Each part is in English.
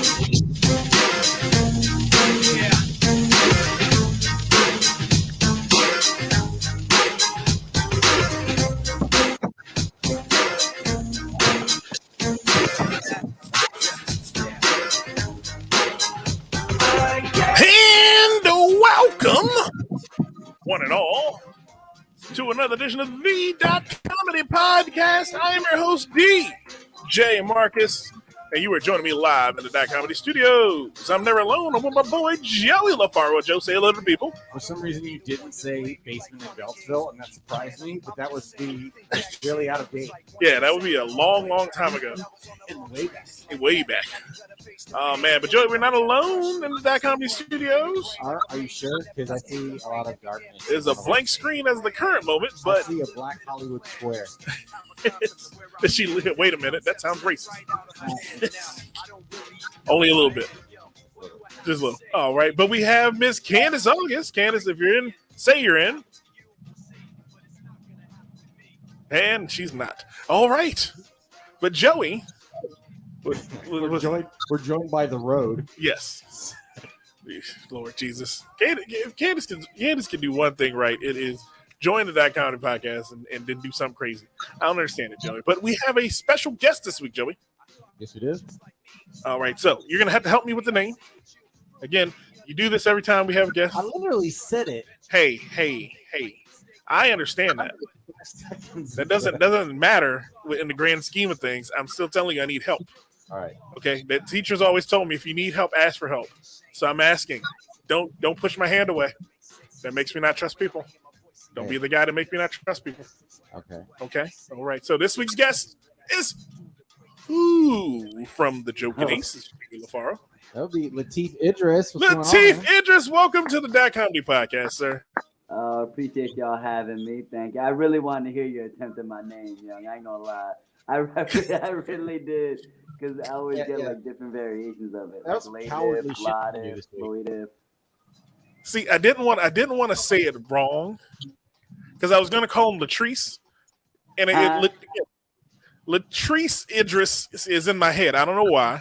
And welcome, one and all, to another edition of the Comedy Podcast. I am your host, DJ Marcus, and you are joining me live in the Comedy Studios. I'm never alone. I'm with my boy, Joey LaFaro. Joe, say hello to people. For some reason, you didn't say basement in Beltsville, and that surprised me, but that was really out of date. Yeah, that would be a long, long time ago. Way back. Oh, man. But, Joey, we're not alone in the Comedy Studios. Are you sure? Because I see a lot of darkness. There's a blank screen as the current moment, but... I see a black Hollywood square. Wait a minute. That sounds racist. Only a little bit. Just a little. All right. But we have Miss Candace August. Candace, if you're in, say you're in. And she's not. All right. But Joey. We're joined by the road. Yes. Lord Jesus. Candace can do one thing right. It is join the Comedy Podcast and then do something crazy. I don't understand it, Joey. But we have a special guest this week, Joey. Yes, it is. All right. So you're going to have to help me with the name. Again, you do this every time we have a guest. I literally said it. Hey. I understand that. That doesn't matter in the grand scheme of things. I'm still telling you I need help. All right. Okay. The teachers always told me if you need help, ask for help. So I'm asking. Don't push my hand away. That makes me not trust people. Don't be the guy to make me not trust people. Okay. All right. So this week's guest is from the Joking Aces, LaFaro. That would be Lateef Idris. Lateef Idris, welcome to the Comedy Podcast, sir. Appreciate y'all having me. Thank you. I really wanted to hear you attempt at my name, young. I ain't gonna lie. I really did, because I always get like different variations of it. That was like cowardly shit. See, I didn't want to say it wrong, because I was gonna call him Latrice, and Latrice Idris is in my head. I don't know why,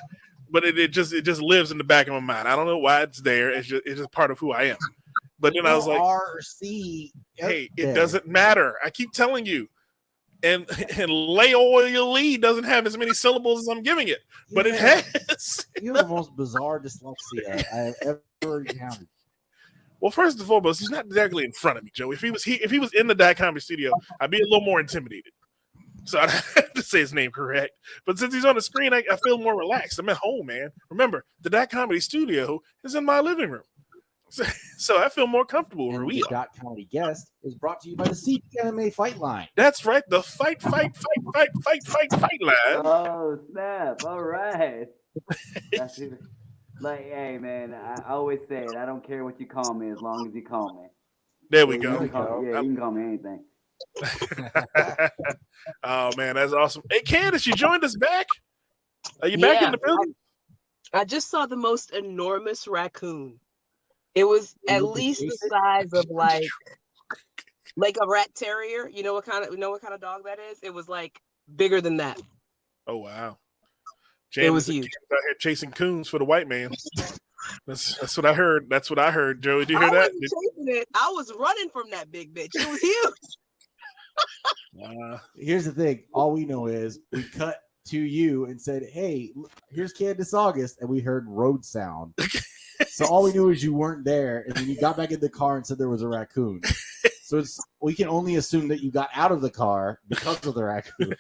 but it just lives in the back of my mind. I don't know why it's there. It's just part of who I am. But then I was like, R or C. Hey, it doesn't matter. I keep telling you. And Layoily doesn't have as many syllables as I'm giving it, but it has. You have the most bizarre dyslexia I've ever encountered. Well, first and foremost, he's not exactly in front of me, Joe. If he was in the Comedy Studio, I'd be a little more intimidated. So I'd have to say his name correct. But since he's on the screen, I feel more relaxed. I'm at home, man. Remember, the Comedy Studio is in my living room. So I feel more comfortable where we are. The Comedy Guest is brought to you by the CPMA Fight Line. That's right. The fight line. Oh, snap. All right. Like, hey, man, I always say it. I don't care what you call me as long as you call me. There we go. You can call me anything. Oh, man, that's awesome. Hey, Candace, you joined us back? Are you back in the building? I just saw the most enormous raccoon. It was at least the size of like a rat terrier. You know what kind of dog that is? It was like bigger than that. Oh wow! It was huge. Out here chasing coons for the white man. That's what I heard. That's what I heard. Joey, did you hear that? Chasing it. I was running from that big bitch. It was huge. Here's the thing. All we know is we cut to you and said, "Hey, here's Candace August," and we heard road sound. So all we knew is you weren't there, and then you got back in the car and said there was a raccoon. So we can only assume that you got out of the car because of the raccoon.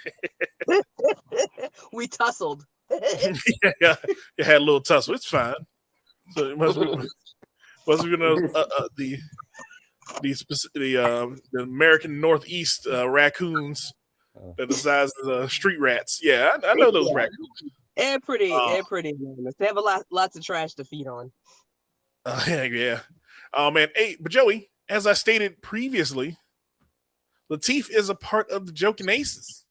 We tussled. Yeah, you had a little tussle. It's fine. So it must be the American Northeast raccoons that the size of street rats. Yeah, I know those raccoons. And pretty. They have lots of trash to feed on. Yeah. Oh man. Hey, but Joey, as I stated previously, Lateef is a part of the Joking Aces.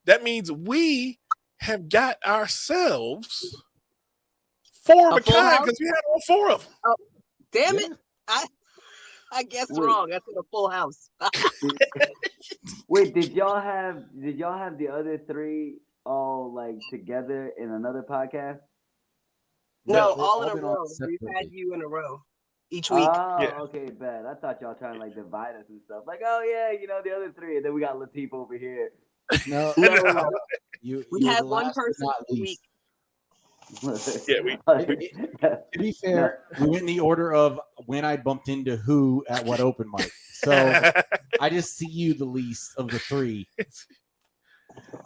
That means we have got ourselves four of a kind because we had all four of them. Oh, damn it! I guessed wrong. That's in a full house. Wait, did y'all have the other three all like together in another podcast? No, they've all in a been on row. We've had separately. you in a row each week. Oh, Yeah. okay, bad. I thought y'all trying to like divide us and stuff. Like, oh yeah, you know the other three, and then we got Latif over here. No, No, you we were had the one last but person not each week. least. Yeah, To be fair, we went in the order of when I bumped into who at what open mic. So I just see you the least of the three.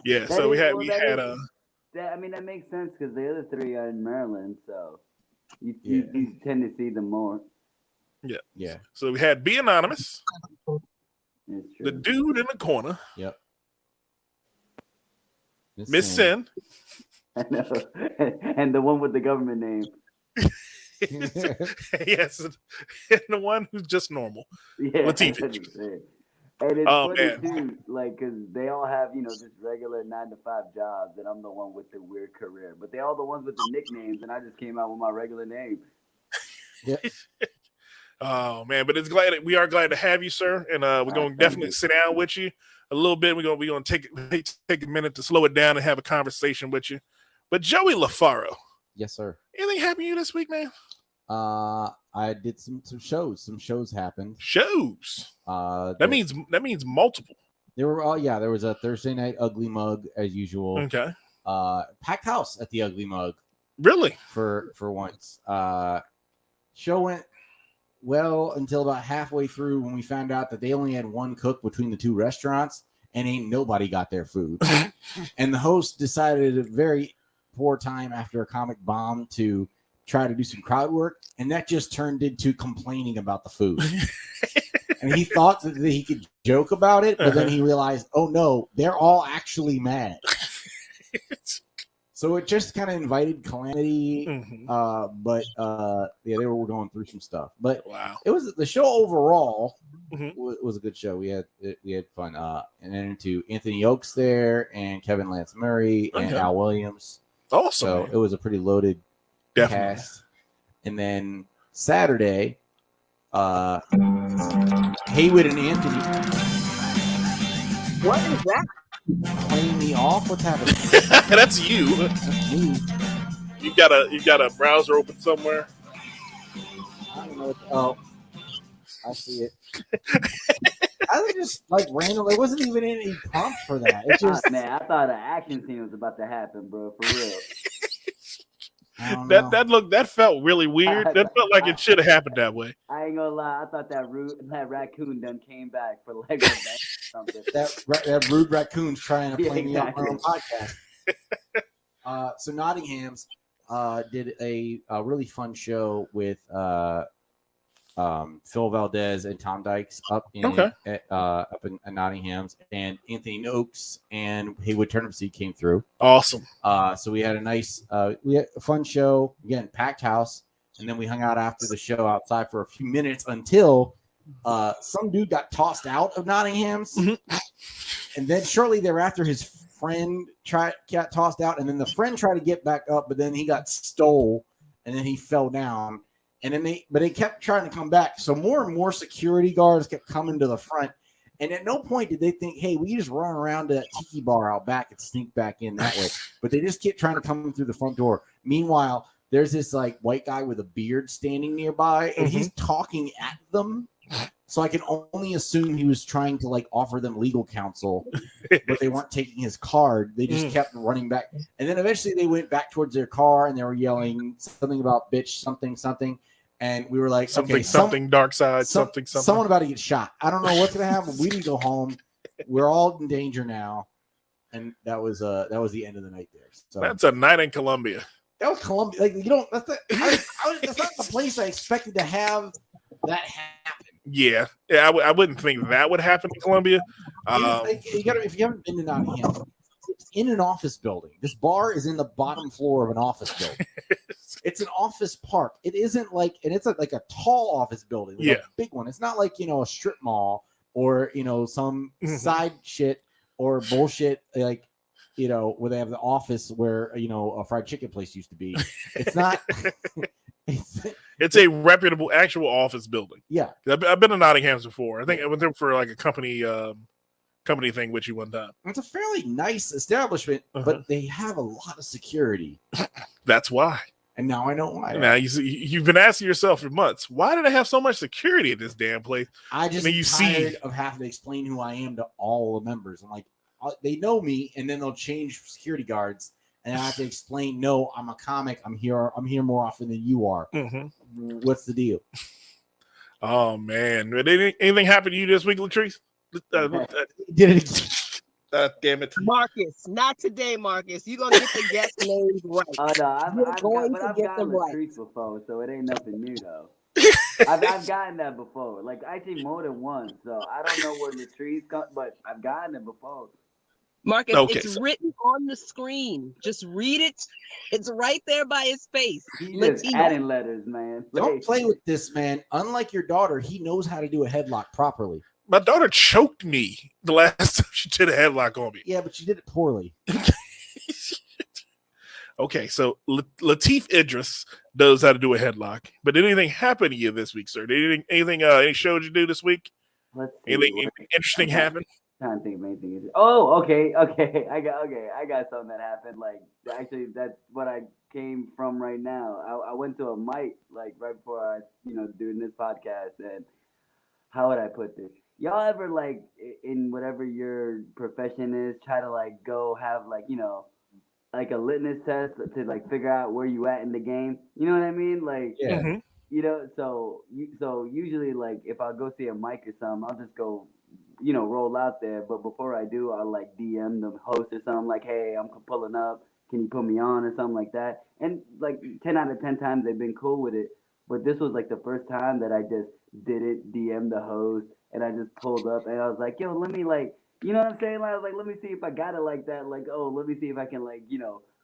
Yeah, That so we is- had well, we that had is- that makes sense because the other three are in Maryland, so you tend to see them more. Yeah. so we had Be Anonymous, It's true. the dude in the corner, Yep. Miss Sin, I know. And the one with the government name. yes, and the one who's just normal. Yeah, Latif. that's what I'm saying. And it's Oh, funny man. too, like, cause they all have, just regular 9-to-5 jobs, and I'm the one with the weird career. But they all the ones with the nicknames, and I just came out with my regular name. Oh man, but we are glad to have you, sir, and we're going to definitely sit down with you a little bit. We're going to take a minute to slow it down and have a conversation with you. But Joey LaFaro, Yes, sir. anything happen to you this week, man? I did some shows. Some shows happened. Shows. That That means multiple. there were. There was a Thursday night Ugly Mug as usual. Okay. Packed house at the Ugly Mug Really? for once. Show went well until about halfway through when we found out that they only had one cook between the two restaurants and ain't nobody got their food. And the host decided at a very poor time after a comic bomb to try to do some crowd work, and that just turned into complaining about the food. And he thought that he could joke about it, but then he realized, oh no, they're all actually mad. So it just kind of invited calamity. Mhm. But they were going through some stuff. But Wow. it was the show overall Mhm. was a good show. We had fun. And then into Anthony Oakes there and Kevin Lance Murray and Okay. Al Williams. Awesome. So man. it was a pretty loaded Definitely. cast. And then Saturday, Haywood and Anthony What is that? playing me off. What's happening? That's you. That's me. You got a browser open somewhere. I don't know. Oh, I see it. I was just like random. There wasn't even any prompt for that. It just Man, I thought an action scene was about to happen, bro. For real. I don't know. That felt really weird. That felt like it should have happened that way. I ain't gonna lie. I thought that raccoon done came back for like revenge or something. that rude raccoon's trying to Yeah, play me off my own exactly. podcast. So Nottingham's did a really fun show with Phil Valdez and Tom Dykes up in Nottingham's, and Anthony Oakes and Haywood Turnipseed came through. Awesome. So we had we had a fun show, again, packed house, and then we hung out after the show outside for a few minutes until some dude got tossed out of Nottingham's. Mhm. And then shortly thereafter, his friend got tossed out, and then the friend tried to get back up, but then he got stole, and then he fell down. And then they kept trying to come back. So more and more security guards kept coming to the front. And at no point did they think, hey, we just run around to that tiki bar out back and sneak back in that way. But they just kept trying to come through the front door. Meanwhile, there's this like white guy with a beard standing nearby, and he's talking at them. So I can only assume he was trying to like offer them legal counsel, but they weren't taking his card. They just kept running back. And then eventually they went back towards their car and they were yelling something about bitch, something. And we were like, something dark side, something. Someone about to get shot. I don't know what's going to happen. We need to go home. We're all in danger now. And that was the end of the night there. So That's a night in Columbia. that was Columbia. Like, that's not the place I expected to have that happen. Yeah, I wouldn't think that would happen in Columbia. If you haven't been to Nottingham, it's in an office building. This bar is in the bottom floor of an office building. It's an office park. It isn't like, and it's like a tall office building, like a big one. It's not like a strip mall or some side shit or bullshit like where they have the office where a fried chicken place used to be. It's not. It's a reputable actual office building. Yeah, I've been to Nottingham's before. I think I went there for like a company thing with you one time. it's a fairly nice establishment, but they have a lot of security. That's why. And now I know why. Now you've been asking yourself for months, why did I have so much security at this damn place? I just tired of having to explain who I am to all the members. I'm like, they know me, and then they'll change security guards, and I have to explain. No, I'm a comic. I'm here more often than you are. Mm-hmm. What's the deal? Oh man, did anything happen to you this week, Latrice? Did it? Damn it, Marcus! Not today, Marcus. You're gonna get the guest names right. Oh no, I've gotten Latrice before, so it ain't nothing new though. I've gotten that before, like actually more than once. So I don't know where Latrice got, but I've gotten it before. Marcus, it's written on the screen. Just read it. It's right there by his face. He's just adding letters, man. Don't play with this, man. Unlike your daughter, he knows how to do a headlock properly. My daughter choked me the last time she did a headlock on me. Yeah, but she did it poorly. Okay, so Lateef Idris knows how to do a headlock. But did anything happen to you this week, sir? Did anything any shows you do this week? Anything interesting happen? I'm trying to think of anything. Oh, okay. I got something that happened. Like actually, that's what I came from right now. I went to a mic like right before I, doing this podcast, and how would I put this? Y'all ever like in whatever your profession is, try to like go have like like a litmus test to like figure out where you at in the game? You know what I mean? Like yeah. Mm-hmm. So usually like if I go see a mic or something, I'll just go roll out there. But before I do, I'll like DM the host or something like, hey, I'm pulling up. Can you put me on or something like that? And like 10 out of 10 times they've been cool with it. But this was like the first time that I just did it, DM the host, and I just pulled up and I was like, yo, let me like, you know what I'm saying? Like, I was like, let me see if I got it like that. Like, oh, let me see if I can like,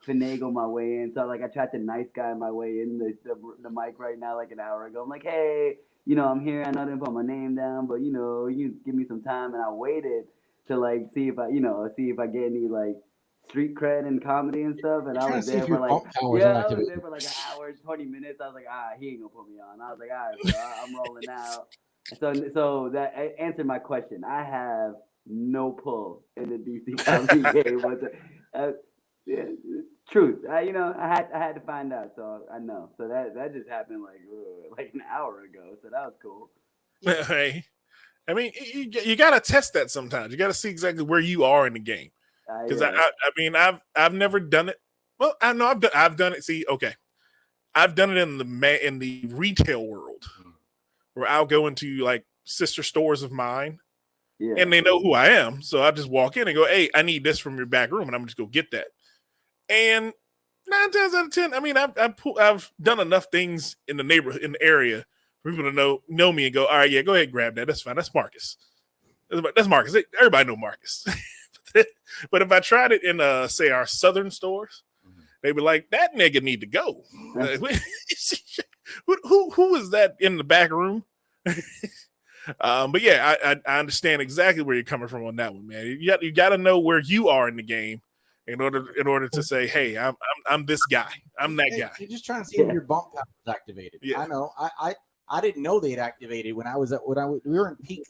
finagle my way in. So like I tried to nice guy my way in the mic right now, like an hour ago. I'm like, hey, I'm here. I know I didn't put my name down, but you give me some time. And I waited to like see if I get any like street cred and comedy and stuff. And I was there for like an hour, 20 minutes. I was like, he ain't gonna put me on. I was like, all right, bro, I'm rolling out. So that answered my question. I have no pull in the DC comedy game. Truth. I had to find out, so I know. So that just happened like an hour ago. So that was cool. Hey, I mean, you got to test that sometimes. You got to see exactly where you are in the game. Because I've never done it. Well, I know I've done it. See, okay, I've done it in the retail world, where I'll go into like sister stores of mine, and they know who I am. So I just walk in and go, "Hey, I need this from your back room," and I'm just go get that. And 9 times out of 10, I mean, I've done enough things in the neighborhood, in the area, for people to know me and go, "All right, yeah, go ahead, and grab that. That's fine. That's Marcus. That's Marcus. Everybody know Marcus." But if I tried it in say our southern stores, they'd be like, "That nigga need to go." Who is that in the back room? But yeah, I understand exactly where you're coming from on that one, man. You got to know where you are in the game in order to say, "Hey, I'm this guy. I'm that guy." You're just trying to see if your bump pad was activated. Yeah. I know. I didn't know they had activated when we were in peak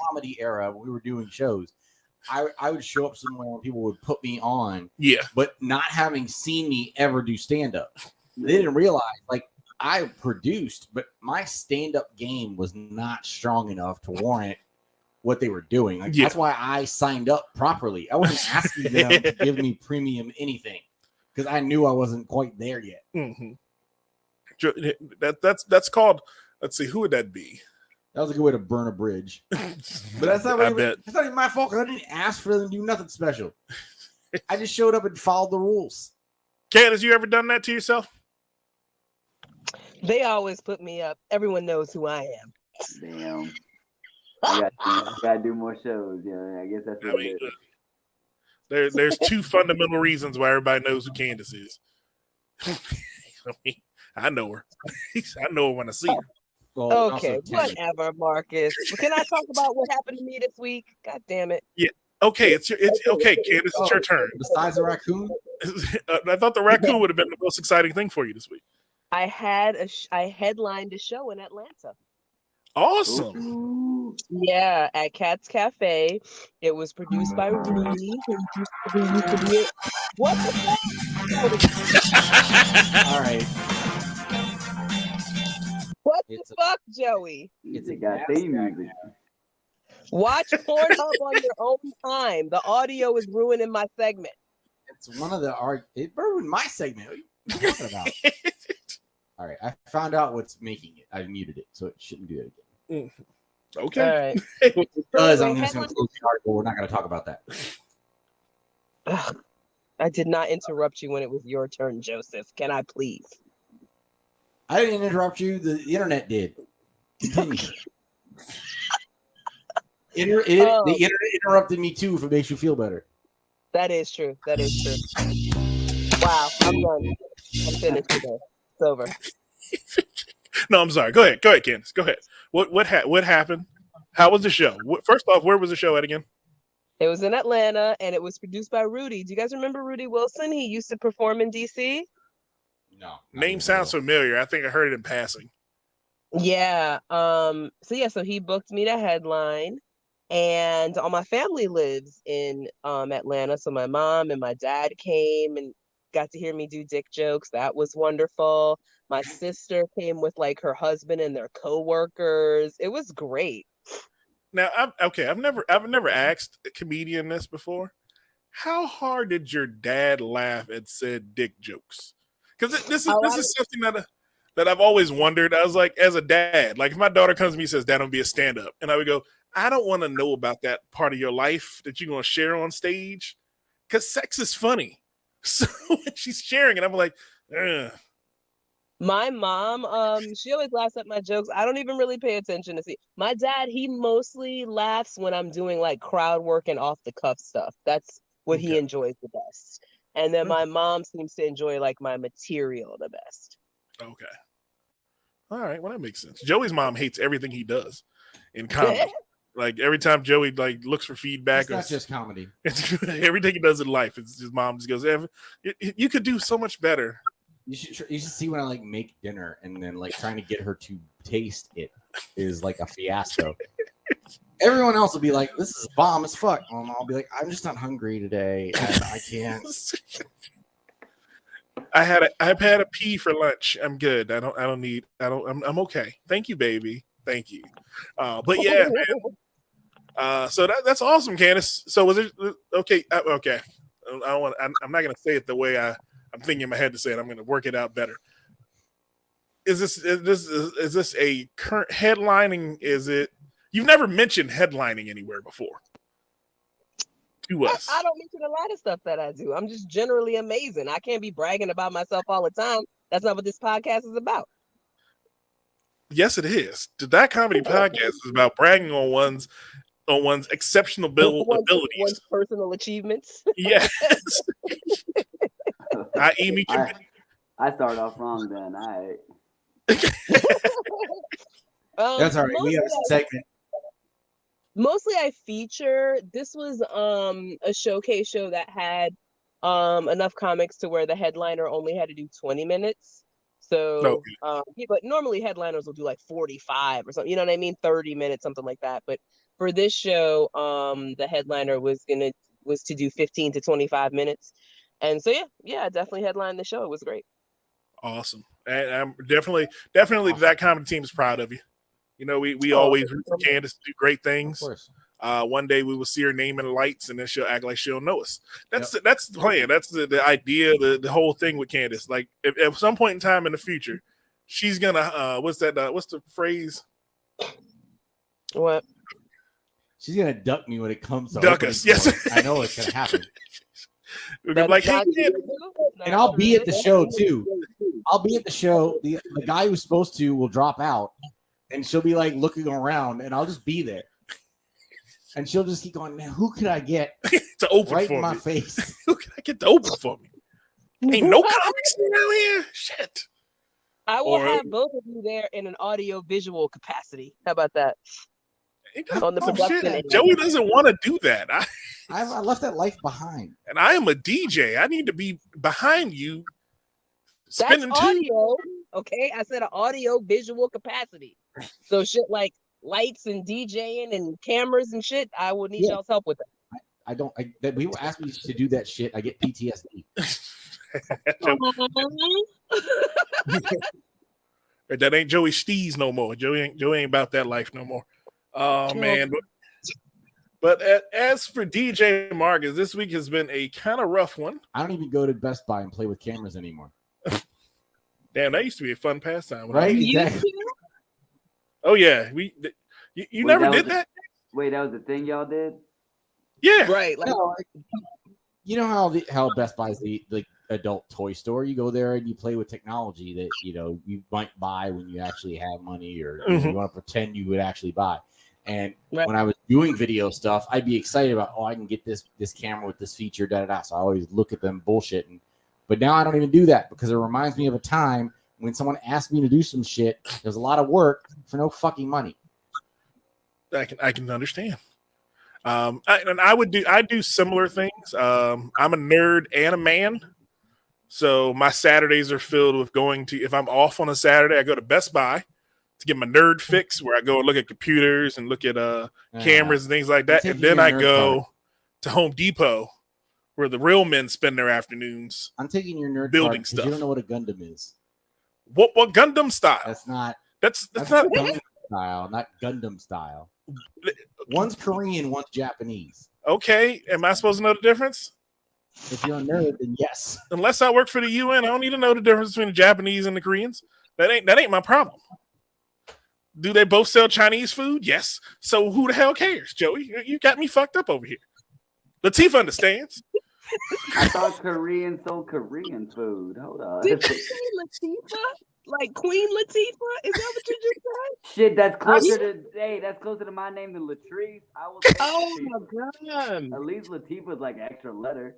comedy era when we were doing shows. I would show up somewhere and people would put me on. Yeah. But not having seen me ever do stand-up. They didn't realize, like, I produced, but my stand-up game was not strong enough to warrant what they were doing. Like, that's why I signed up properly. I wasn't asking them to give me premium anything because I knew I wasn't quite there yet. Mm-hmm. That's called, let's see, who would that be? That was a good way to burn a bridge. But that's not even my fault because I didn't ask for them to do nothing special. I just showed up and followed the rules. Candace, you ever done that to yourself? They always put me up. Everyone knows who I am. Damn. I gotta do more shows. I guess that's what it is. There's two fundamental reasons why everybody knows who Candace is. I know her. I know her when I see her. Well, okay, whatever, Marcus. Can I talk about what happened to me this week? God damn it. Yeah. Okay, it's okay, Candace, it's your turn. Besides the raccoon? I thought the raccoon would have been the most exciting thing for you this week. I headlined a show in Atlanta. Awesome. Ooh. Yeah, at Cat's Cafe. It was produced by Rudy. What the fuck? All right. What It's the fuck, Joey? It's They a got gas theme bag music. now. Watch Pornhub on your own time. The audio is ruining my segment. It's one of the it ruined my segment. What are you talking about? All right, I found out what's making it. I muted it, so it shouldn't do it again. Okay. All right. Because I'm Anyway, just going to close the article. We're not going to talk about that. Ugh, I did not interrupt you when it was your turn, Joseph. Can I please? I didn't interrupt you. The internet did. Continue. The internet interrupted me too. If it makes you feel better. That is true. That is true. Wow, I'm done. I'm finished today. It's over. No, I'm sorry. Go ahead, Candace. Go ahead. What happened? How was the show? First off, where was the show at again? It was in Atlanta, and it was produced by Rudy. Do you guys remember Rudy Wilson? He used to perform in DC. No. Name sounds familiar. I think I heard it in passing. Yeah. So he booked me to headline, and all my family lives in Atlanta. So my mom and my dad came and got to hear me do dick jokes. That was wonderful. My sister came with like her husband and their coworkers. It was great. Now, I've never asked a comedian this before. How hard did your dad laugh at said dick jokes? Because this is something that I've always wondered. I was like, as a dad, like if my daughter comes to me and says, "Dad, I'm gonna be a stand-up," and I would go, "I don't want to know about that part of your life that you're gonna share on stage, because sex is funny." So when she's sharing it, I'm like, ugh. My mom, she always laughs at my jokes. I don't even really pay attention to see. My dad, he mostly laughs when I'm doing like crowd work and off the cuff stuff. That's what he enjoys the best. And then my mom seems to enjoy like my material the best. Okay. All right. Well, that makes sense. Joey's mom hates everything he does in comedy. Like every time Joey like looks for feedback, It's not just comedy. Everything he does in life, his mom just goes, "You could do so much better." You should see when I like make dinner and then like trying to get her to taste it is like a fiasco. Everyone else will be like, "This is bomb as fuck." I'll be like, "I'm just not hungry today, and I can't." I've had a pea for lunch. I'm good. I'm okay. Thank you, baby. Thank you. But yeah, man. So that's awesome, Candace. So was it okay? Okay. I'm not gonna say it the way I'm thinking in my head to say it. I'm gonna work it out better. Is this a current headlining? Is it? You've never mentioned headlining anywhere before to us. I don't mention a lot of stuff that I do. I'm just generally amazing. I can't be bragging about myself all the time. That's not what this podcast is about. Yes, it is. That comedy podcast is about bragging on one's exceptional abilities, one's personal achievements. Yes. I.e. me. I started off wrong then. That's all right. We have a segment. Mostly I feature. This was a showcase show that had enough comics to where the headliner only had to do 20 minutes. So but normally headliners will do like 45 or something, you know what I mean? 30 minutes, something like that. But for this show, the headliner was to do 15 to 25 minutes. And so yeah, definitely headlined the show. It was great. Awesome. And I'm definitely that comedy team is proud of you. You know, we always root for Candace to do great things. Of course. One day we will see her name in the lights, and then she'll act like she'll know us. That's the plan. That's the idea. The whole thing with Candace. Like, if at some point in time in the future, she's gonna what's the phrase? What? She's gonna duck me when it comes to duck us. Yes, I know it's gonna happen. Like, hey, and I'll be at the show too. I'll be at the show. The guy who's supposed to will drop out, and she'll be like looking around, and I'll just be there. And she'll just keep going, man, who could I get to open right for in my me? face? Who can I get to open for me? Ain't no comics around here. Shit. I will have both of you there in an audio visual capacity. How about that? On the production end. Joey doesn't want to do that. I left that life behind. And I am a DJ. I need to be behind you. That's audio. Okay, I said an audio visual capacity. So shit like lights and DJing and cameras and shit, I would need y'all's help with that. I don't. People ask me to do that shit. I get PTSD. That ain't Joey Stees no more. Joey ain't about that life no more. Oh man. But as for DJ Marcus, this week has been a kind of rough one. I don't even go to Best Buy and play with cameras anymore. Damn, that used to be a fun pastime. Right? Exactly. Oh yeah, you never did that. Wait, that was the thing y'all did? Yeah, right. Like, you know how Best Buy is the adult toy store. You go there and you play with technology that you might buy when you actually have money, or you want to pretend you would actually buy. And when I was doing video stuff, I'd be excited about, I can get this camera with this feature, So I always look at them bullshitting. But now I don't even do that because it reminds me of a time when someone asked me to do some shit. There's a lot of work for no fucking money. I can understand. I do similar things. I'm a nerd and a man. So my Saturdays are filled with going to, if I'm off on a Saturday, I go to Best Buy to get my nerd fix, where I go and look at computers and look at cameras and things like that. And then I go to Home Depot, where the real men spend their afternoons. I'm taking your nerd building card stuff. You don't know what a Gundam is. What Gundam style? That's not Gundam style, not Gundam style. One's Korean, one's Japanese. Okay, am I supposed to know the difference? If you're a nerd, then yes. Unless I work for the UN, I don't need to know the difference between the Japanese and the Koreans. That ain't my problem. Do they both sell Chinese food? Yes. So who the hell cares, Joey? You got me fucked up over here. Latif understands. I thought Korean sold Korean food. Hold on. Did you say Latifah? Like Queen Latifah? Is that what you just said? Shit, that's closer to my name than Latrice. I will say my god. At least Latifah's like an extra letter.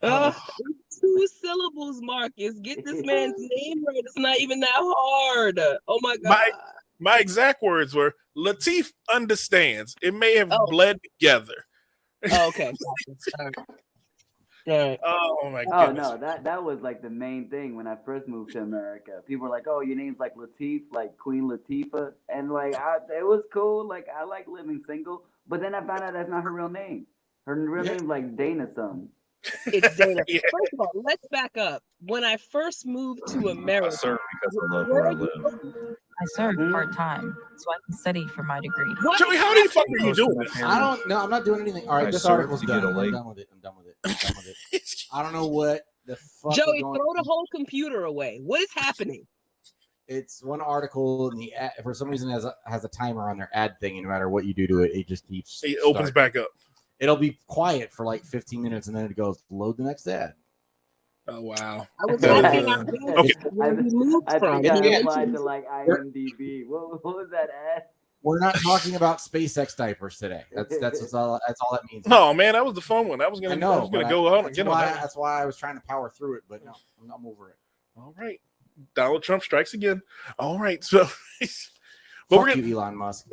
2 syllables, Marcus. Get this man's name right. It's not even that hard. Oh my god. My exact words were, Latif understands. It may have bled together. Oh, okay. Right. Oh my goodness. Oh no, that was like the main thing when I first moved to America. People were like, "Oh, your name's like Latif, like Queen Latifah," and like it was cool. Like I like living single, but then I found out that's not her real name. Her real name's like Dana something. It's Dana. Yeah. First of all, let's back up. When I first moved to America, I serve because I love where I live. I serve part-time, so I can study for my degree. What? Joey, how the fuck are you doing this? I don't know. I'm not doing anything. All right, this article's done. I'm done with it. I'm done with it. I don't know what the fuck. Joey, throw the whole computer away. What is happening? It's one article, and the ad, for some reason, has a timer on their ad thing, and no matter what you do to it, it just keeps. It opens back up. It'll be quiet for like 15 minutes, and then it goes load the next ad. Oh wow! I was looking okay. I think I applied to like IMDb. What was that ad? We're not talking about SpaceX diapers today. That's all that means. No, man, that was the fun one. I was gonna go out and get on that. That's why I was trying to power through it, but no, I'm over it. All right, Donald Trump strikes again. All right, so but we're you, Elon Musk.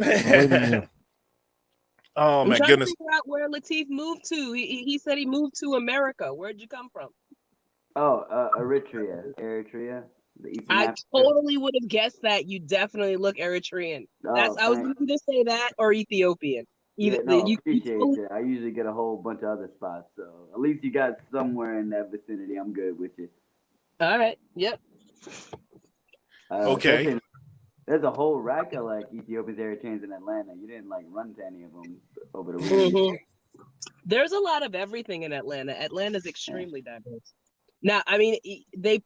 Oh my goodness! To figure out where Latif moved to. He said he moved to America. Where'd you come from? Oh, Eritrea. I totally would have guessed that. You definitely look Eritrean. I was going to say that or Ethiopian. You appreciate it. I usually get a whole bunch of other spots, so at least you got somewhere in that vicinity. I'm good with you. All right. Yep. Okay. There's a whole rack of like Ethiopians, Eritreans in Atlanta. You didn't like run to any of them over the weekend. Mm-hmm. There's a lot of everything in Atlanta. Atlanta's extremely diverse. Now, I mean, they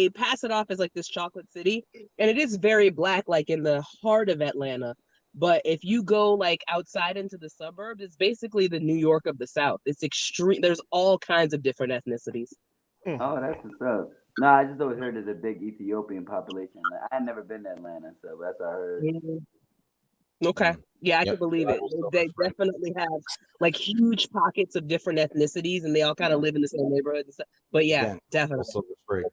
pass it off as like this chocolate city, and it is very black, like in the heart of Atlanta. But if you go like outside into the suburbs, it's basically the New York of the South. It's extreme. There's all kinds of different ethnicities. Oh, that's what's up. No, I just always heard there's a big Ethiopian population. I had never been to Atlanta, so that's what I heard. Mm-hmm. Okay. Yeah, I can believe it. They definitely have like huge pockets of different ethnicities, and they all kind of live in the same neighborhood and stuff. But yeah, definitely.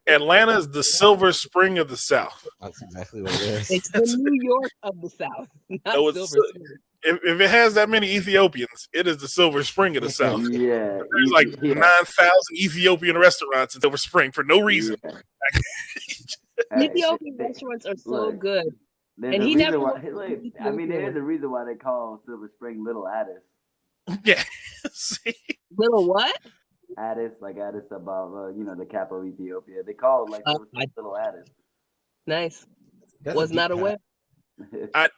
Atlanta is the Silver Spring of the South. That's exactly what it is. It's the New York of the South. Not Silver Spring. If it has that many Ethiopians, it is the Silver Spring of the South. Yeah. There's like 9,000 Ethiopian restaurants in Silver Spring for no reason. Yeah. Ethiopian restaurants are so good. And he never. There's a reason why they call Silver Spring Little Addis. Yeah. See? Little what? Addis about the capital of Ethiopia. They call it like little Addis. Nice. That's Was a not deep aware. I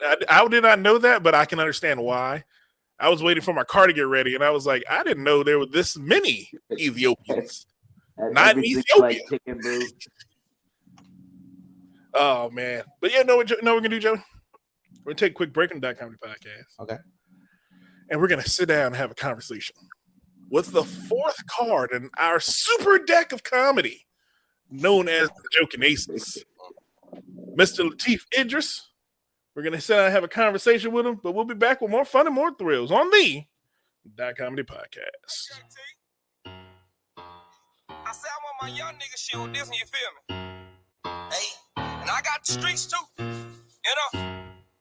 did not know that, but I can understand why. I was waiting for my car to get ready, and I was like, I didn't know there were this many Ethiopians. Not in Ethiopia. Like chicken booth. Oh man! But yeah, know what we're gonna do, Joe? We're gonna take a quick break on the Comedy Podcast. Okay. And we're gonna sit down and have a conversation with the fourth card in our super deck of comedy, known as the Joking Aces, Mr. Lateef Idris. We're gonna sit down and have a conversation with him, but we'll be back with more fun and more thrills on the Comedy Podcast. I said I want my young nigga shit with this one, you feel me? Hey, and I got the streets too. You know?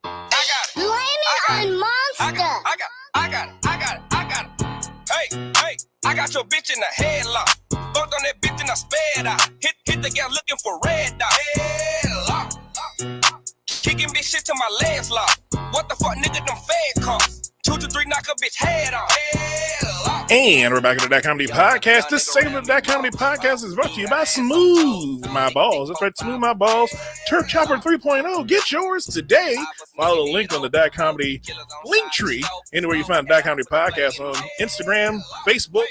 I got it. Blame it on Monster. I got it. Hey, I got your bitch in the headlock. Fucked on that bitch and I sped out. Hit the gal looking for red dot. Headlock. Kicking bitch shit till my legs lock. What the fuck, nigga, them fed costs. 2 to 3 knock a bitch head off. Headlock. And we're back at the That Comedy Podcast. This segment of the That Comedy Podcast is brought to you by Smooth My Balls. That's right, Smooth My Balls. Turf Chopper 3.0. Get yours today. Follow the link on the That Comedy link tree. Anywhere you find That Comedy Podcast on Instagram, Facebook,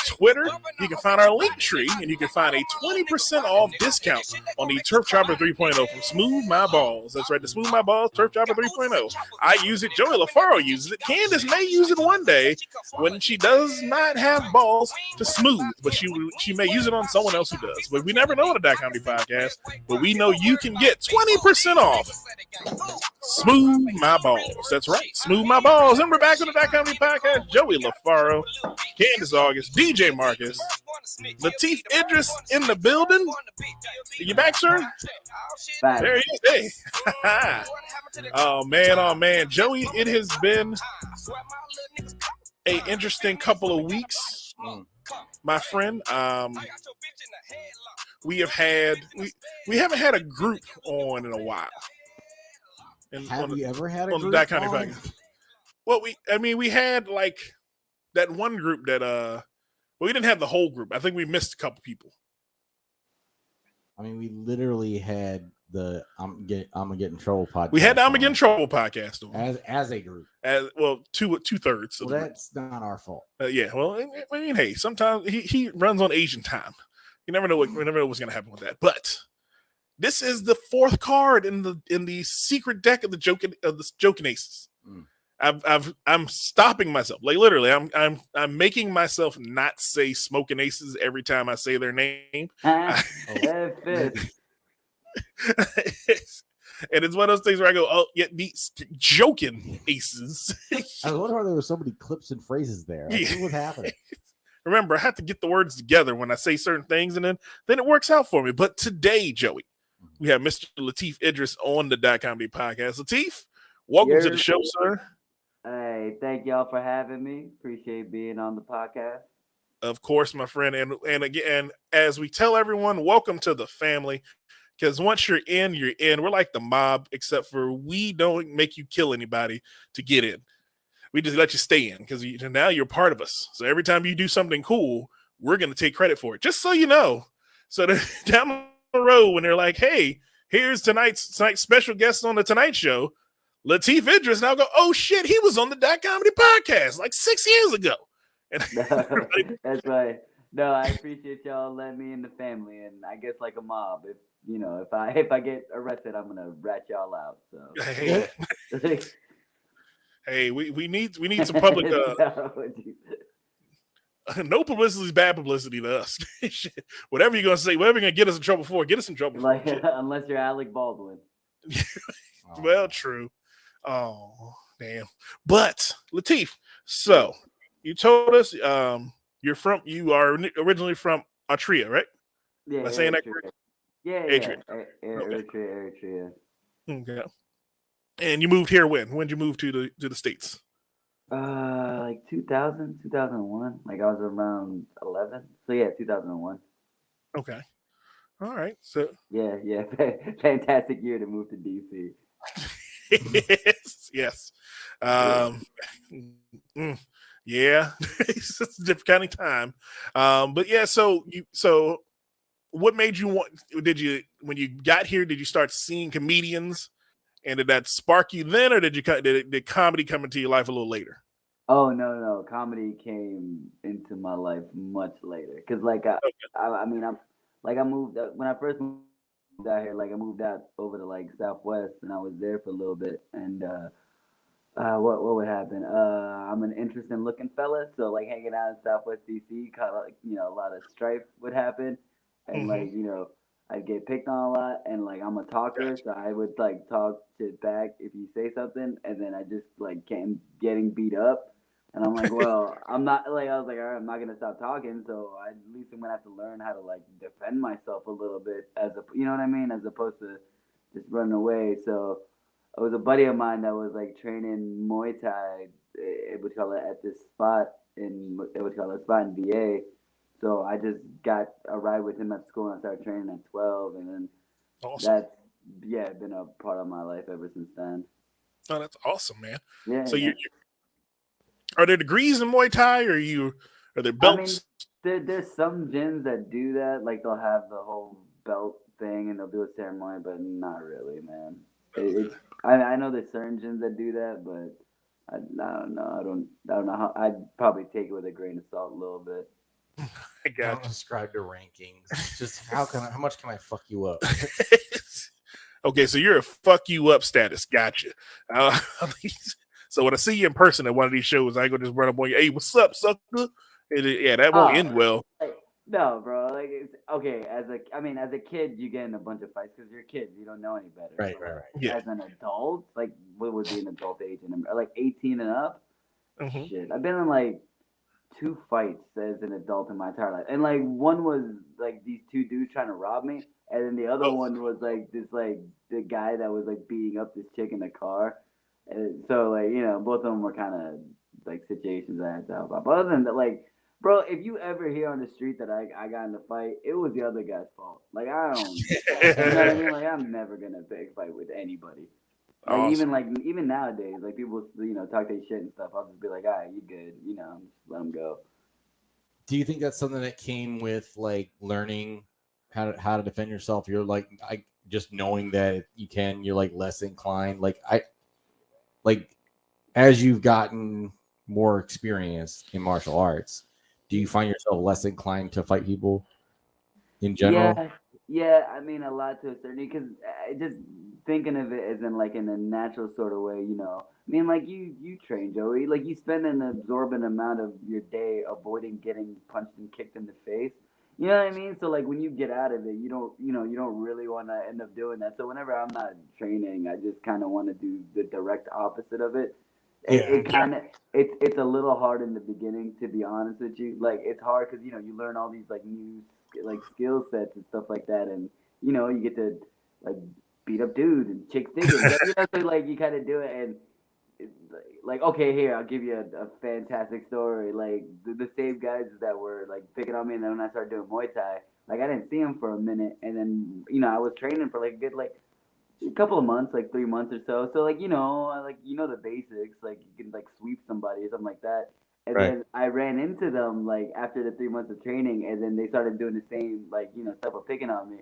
Twitter. You can find our link tree, and you can find a 20% off discount on the Turf Chopper 3.0 from Smooth My Balls. That's right, the Smooth My Balls Turf Chopper 3.0. I use it. Joey LaFaro uses it. Candace may use it one day when she does not have balls to smooth, but she may use it on someone else who does. But we never know on the That Comedy Podcast. But we know you can get 20% off Smooth My Balls. That's right, Smooth My Balls. And we're back to the That Comedy Podcast. Joey LaFaro, Candace August, DJ Marcus, Lateef Idris in the building. Are you back, sir? Facts. There he is. Hey. Oh man, Joey, it has been a interesting couple of weeks, my friend. We haven't had a group on in a while. And Have you ever had a on the group That Kind of on? Podcast? Well, we had like that one group that we didn't have the whole group. I think we missed a couple people. I mean, we literally had the I'm gonna get in trouble podcast. We had the I'm Gonna Get in on Trouble podcast on. as a group. As well, two-thirds. Well, that's not our fault. Yeah. Well, I mean, hey, sometimes he runs on Asian time. You never know what's going to happen with that. But this is the fourth card in the secret deck of the Joking Aces. I'm stopping myself. Like literally, I'm making myself not say Smoking Aces every time I say their name. That fits. And it's one of those things where I go, oh, yeah, the Joking Aces. I was wondering why there were so many clips and phrases there. Like, Yeah. what was happening? Remember, I have to get the words together when I say certain things, and then it works out for me. But today, Joey, we have Mr. Lateef Idris on the That Comedy Podcast. Lateef, welcome to the show, sir. Hey, thank y'all for having me. Appreciate being on the podcast. Of course, my friend. And again, as we tell everyone, welcome to the family. Because once you're in, you're in. We're like the mob, except for we don't make you kill anybody to get in. We just let you stay in because now you're part of us. So every time you do something cool, we're going to take credit for it. Just so you know. So down the road, when they're like, hey, here's tonight's special guest on the Tonight Show, Lateef Idris, and I'll go, oh shit, he was on the That Comedy Podcast like 6 years ago. And That's right. No, I appreciate y'all letting me in the family, and I guess like a mob, if I get arrested, I'm gonna rat y'all out. So hey, we need some public. No publicity is bad publicity to us. Whatever you're gonna say, whatever you're gonna get us in trouble for, get us in trouble like, for. Unless you're Alec Baldwin. Well, true. Oh, damn. But Lateef, so you told us you are originally from Eritrea, right? Yeah. Am I saying that correctly? Yeah. Eritrea. Okay. And you moved here when? When did you move to the States? Like 2000, 2001. Like I was around 11. So yeah, 2001. Okay. All right. So yeah. Fantastic year to move to DC. yes. Yeah, it's just a different kind of time. But yeah, so what made you want? Did you when you got here? Did you start seeing comedians, and did that spark you then, or did comedy come into your life a little later? Oh no, comedy came into my life much later. Cause like I mean I moved when I first moved out here. Like I moved out over to like Southwest, and I was there for a little bit. And what would happen? I'm an interesting looking fella, so like hanging out in Southwest DC, kind of like a lot of strife would happen, and Mhm. like I'd get picked on a lot, and like I'm a talker, Gotcha. so I would like talk shit back if you say something, and then I just like came getting beat up, and I'm like, well, I'm not like I was like, all right, I'm not gonna stop talking, so at least I'm gonna have to learn how to like defend myself a little bit as a you know what I mean, as opposed to just running away. So it was a buddy of mine that was like training Muay Thai. It would call it at this spot it would call it a spot in VA. So I just got a ride with him at school and I started training at 12, and then Awesome. that's been a part of my life ever since then. Oh, that's awesome, man. Yeah, So yeah. are there degrees in Muay Thai, or are there I mean, belts? there's some gyms that do that, like they'll have the whole belt thing and they'll do a ceremony, but not really, man. I know there's certain gyms that do that, but I don't know. I don't know how. I'd probably take it with a grain of salt a little bit. I Don't got describe the rankings. Just how much can I fuck you up? you. Okay, so you're a fuck you up status. Gotcha. Uh, so when I see you in person at one of these shows, I ain't gonna just run up on you. Hey, what's up, sucker? Yeah, that won't end well. Like, no, bro. Like, it's okay. As a kid, you get in a bunch of fights because you're kids. You don't know any better. Right. Yeah. As an adult, like, what would be an adult age? Like 18 and up? Mhm. Shit. I've been in like 2 fights as an adult in my entire life, and like one was like these 2 dudes trying to rob me, and then the other Oh, one was like this like the guy that was like beating up this chick in the car, and so like both of them were kind of like situations I had to help out. But other than that, like bro, if you ever hear on the street that I got in a fight, it was the other guy's fault. Like I don't, you know what I mean? Like I'm never gonna pick a fight with anybody. awesome. Like even nowadays, like people talk their shit and stuff. I'll just be like, all right, you good, just let them go. Do you think that's something that came with like learning how to defend yourself? You're like just knowing that you're like less inclined. Like as you've gotten more experience in martial arts, do you find yourself less inclined to fight people in general? Yeah. I mean, a lot to a certain because just thinking of it as in a natural sort of way. I mean, like you train Joey, like you spend an absorbent amount of your day avoiding getting punched and kicked in the face. You know what I mean? So like when you get out of it, you don't really want to end up doing that. So whenever I'm not training, I just kind of want to do the direct opposite of it. It kind of it's a little hard in the beginning, to be honest with you. Like it's hard because you learn all these like new like skill sets and stuff like that, and you get to like beat up dudes and chicks digging. So like you kind of do it, and it's like okay, here I'll give you a fantastic story. Like the same guys that were like picking on me, and then when I started doing Muay Thai, like I didn't see them for a minute, and then I was training for like a good like a couple of months, like 3 months or so. So like the basics, like you can like sweep somebody or something like that. And Right. then I ran into them like after the 3 months of training, and then they started doing the same like stuff of picking on me.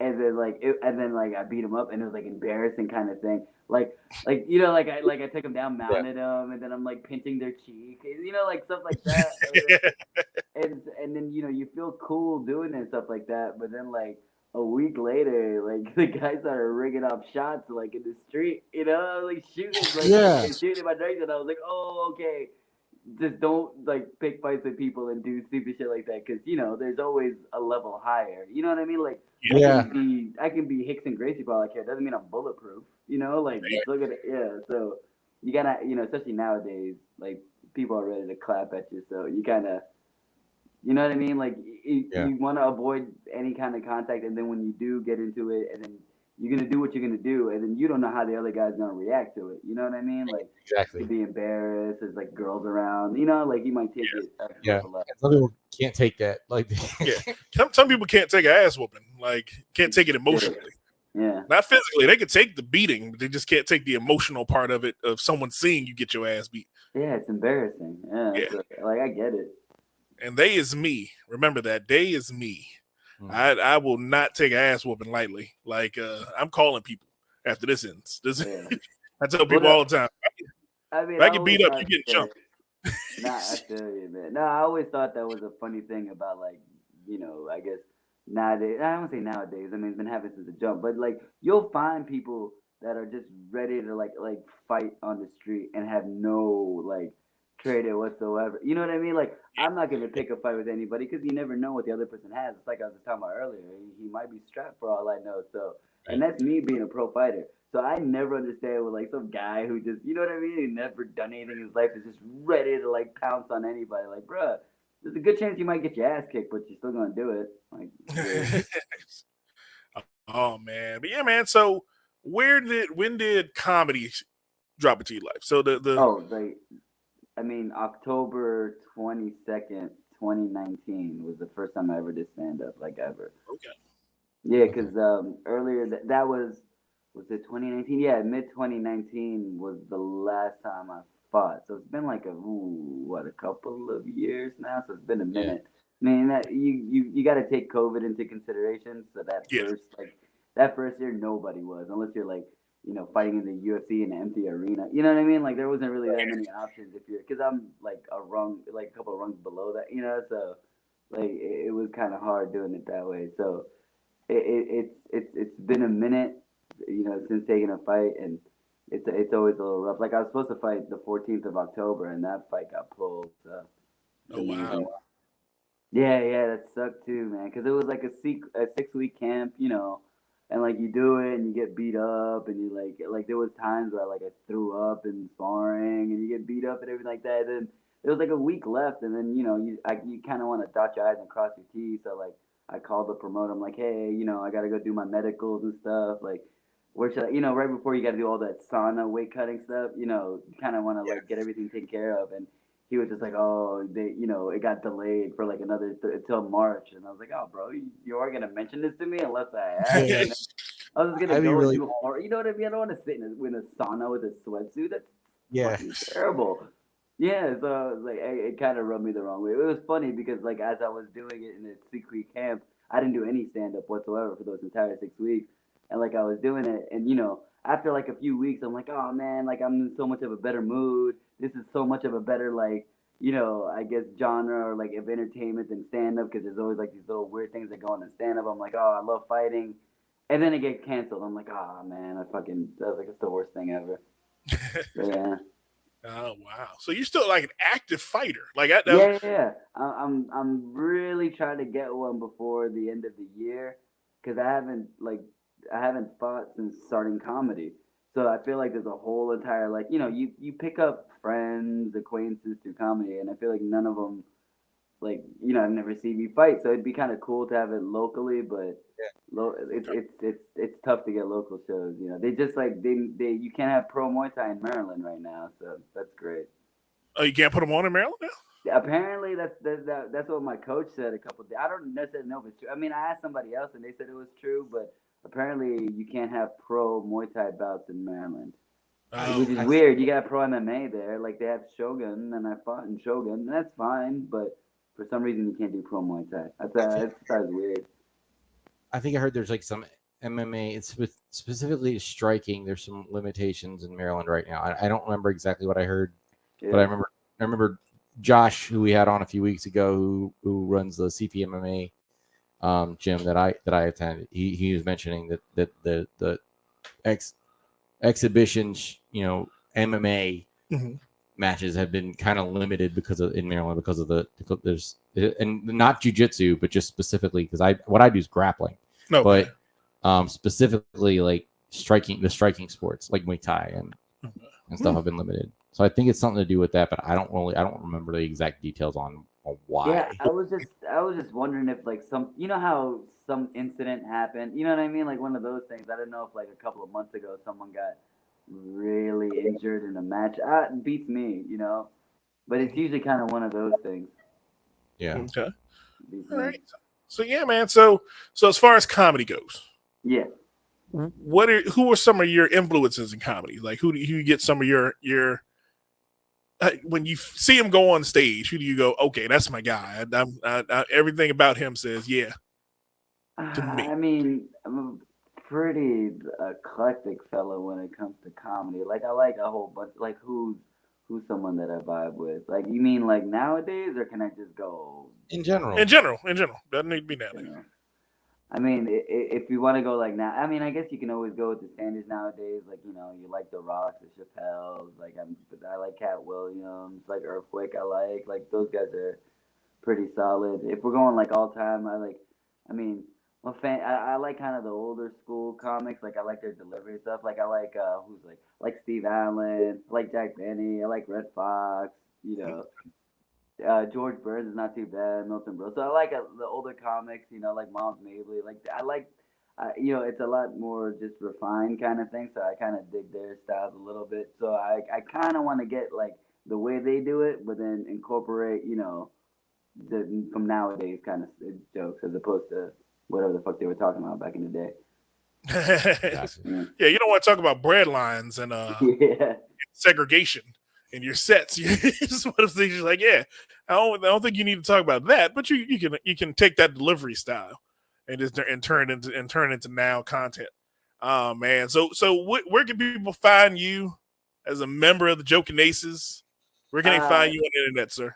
And then I beat them up, and it was like embarrassing kind of thing. Like I took them down, mounted them, and then I'm like pinching their cheek, like stuff like that. And then you feel cool doing it and stuff like that. But then like a week later, like the guy started rigging up shots like in the street, like shooting, like shooting in my direction. I was like, oh, okay. Just don't like pick fights with people and do stupid shit like that, because there's always a level higher. You know what I mean? Like I can be Hickson Gracie for all I care. Doesn't mean I'm bulletproof. Like just look at it. Yeah. So you gotta, especially nowadays, like people are ready to clap at you. So you kind of, you know what I mean? Like you want to avoid any kind of contact, and then when you do get into it, and then you're gonna do what you're gonna do, and then you don't know how the other guy's gonna react to it. You know what I mean? Like Exactly. you could be embarrassed. There's like girls around. Like you might take it. Some people can't take that. Like Some people can't take an ass whooping. Like can't take it emotionally. Yeah. Not physically. They can take the beating, but they just can't take the emotional part of it, of someone seeing you get your ass beat. Yeah, it's embarrassing. Yeah, Yeah. like I get it. And they is me. Remember that. They is me. I will not take an ass whooping lightly. Like I'm calling people after this ends. Yeah. I tell people all the time. I mean, If I I get always beat up, thought you get that- jumped. Nah, I feel you, man. No, I always thought that was a funny thing about like, I guess nowadays. I don't say nowadays. I mean, it's been happening since the jump, but like you'll find people that are just ready to like fight on the street and have no like trade whatsoever. You know what I mean? Like I'm not gonna pick a fight with anybody because you never know what the other person has. It's like I was just talking about earlier. He might be strapped for all I know. So, and that's me being a pro fighter. So I never understand with like some guy who just, you know what I mean? He never done anything in his life is just ready to like pounce on anybody. Like, bruh, there's a good chance you might get your ass kicked, but you're still gonna do it. Like, yeah. Oh man, but yeah, man. So when did comedy drop into your life? So October 22nd, 2019 was the first time I ever did stand up, like ever. Okay. Yeah, because earlier that was it 2019? Yeah, mid 2019 was the last time I fought. So it's been like a couple of years now. So it's been a minute. I mean, that you got to take COVID into consideration. So that first year nobody was, unless you're like fighting in the UFC in an empty arena. You know what I mean? Like there wasn't really that many options if you're because I'm like a couple of rungs below that. So like it was kind of hard doing it that way. So it's been a minute, since taking a fight, and it's always a little rough. Like I was supposed to fight the 14th of October, and that fight got pulled. So. Oh wow. Yeah, that sucked too, man. Because it was like a 6-week camp, and like you do it and you get beat up, and you like there was times where like I threw up in sparring, and you get beat up and everything like that. And then there was like a week left, and then you kind of want to dot your I's and cross your T's. So like I called the promoter. I'm like, hey, I gotta go do my medicals and stuff. Like, where should I, right before you gotta do all that sauna weight cutting stuff, you kind of want to like get everything taken care of. And he was just like, oh, it got delayed for like another until March. And I was like, oh, bro, you are gonna mention this to me unless I ask. Yeah. I was just gonna I'd be go really- and do horror. You know what I mean? I don't want to sit in a sauna with a sweatsuit. That's Yeah. fucking terrible. Yeah, so I was like, it kind of rubbed me the wrong way. It was funny because like as I was doing it in the 6-week camp, I didn't do any stand up whatsoever for those entire 6 weeks. And like I was doing it, and after like a few weeks, I'm like, oh man, like I'm in so much of a better mood. This is so much of a better like, I guess genre or like of entertainment than stand up because there's always like these little weird things that go on in stand up. I'm like, oh, I love fighting, and then it get canceled. I'm like, oh man, that was like it's the worst thing ever. Yeah. Oh wow! So you're still like an active fighter, like Yeah. I'm really trying to get one before the end of the year because I haven't fought since starting comedy. So I feel like there's a whole entire like you pick up friends, acquaintances through comedy, and I feel like none of them like I've never seen me fight. So it'd be kind of cool to have it locally, but it's tough to get local shows. They just like they you can't have pro Muay Thai in Maryland right now, so that's great. Oh, you can't put them on in Maryland now? Yeah, apparently that's what my coach said a couple days. I don't necessarily know if it's true. I mean, I asked somebody else and they said it was true, but apparently you can't have pro Muay Thai bouts in Maryland. Which is weird. You got pro MMA there, like they have Shogun, and I fought in Shogun, and that's fine, but for some reason you can't do pro Muay Thai. That's weird. I think I heard there's like some MMA. It's specifically striking. There's some limitations in Maryland right now. I don't remember exactly what I heard, but I remember Josh, who we had on a few weeks ago, who runs the CPMMA gym that I attended. He was mentioning that the exhibitions, MMA matches have been kind of limited in Maryland because of there's and not jujitsu, but just specifically because what I do is grappling. No, but specifically like the striking sports like Muay Thai and stuff have been limited. So I think it's something to do with that, but I don't remember the exact details on why. Yeah, I was just wondering if like how some incident happened. You know what I mean? Like one of those things. I don't know if like a couple of months ago someone got really injured in a match. It beats me, but it's usually kind of one of those things. Yeah. Okay. All right. So yeah, man. So as far as comedy goes, yeah. Who are some of your influences in comedy? Like who you get some of your when you see him go on stage, who do you go? Okay, that's my guy. Everything about him says, yeah. To me. I mean, I'm a pretty eclectic fellow when it comes to comedy. Like I like a whole bunch. Like who's someone that I vibe with? Like you mean like nowadays, or can I just go In general. In general, doesn't need to be you Natalie. know? I mean, if you want to go like now, I mean, I guess you can always go with the standards nowadays. Like you like the Rocks, the Chappelles. Like I like Cat Williams, like Earthquake. I like those guys are pretty solid. If we're going like all time, I mean, I like kind of the older school comics. Like I like their delivery stuff. Like I who's like Steve Allen, I like Jack Benny, I like Red Fox. George Burns is not too bad. Milton Bro. So I like the older comics. Like Miles Mabley. Like I like. It's a lot more just refined kind of thing. So I kind of dig their styles a little bit. So I kind of want to get like the way they do it, but then incorporate the from nowadays kind of jokes as opposed to whatever the fuck they were talking about back in the day. Yeah, you don't want to talk about bread lines and Yeah. segregation in your sets. It's one of the things you're like, yeah, I don't think you need to talk about that, but you can take that delivery style and just turn it into now content. Oh man, so where can people find you as a member of the Joking Aces? Where can they find you on the internet, sir?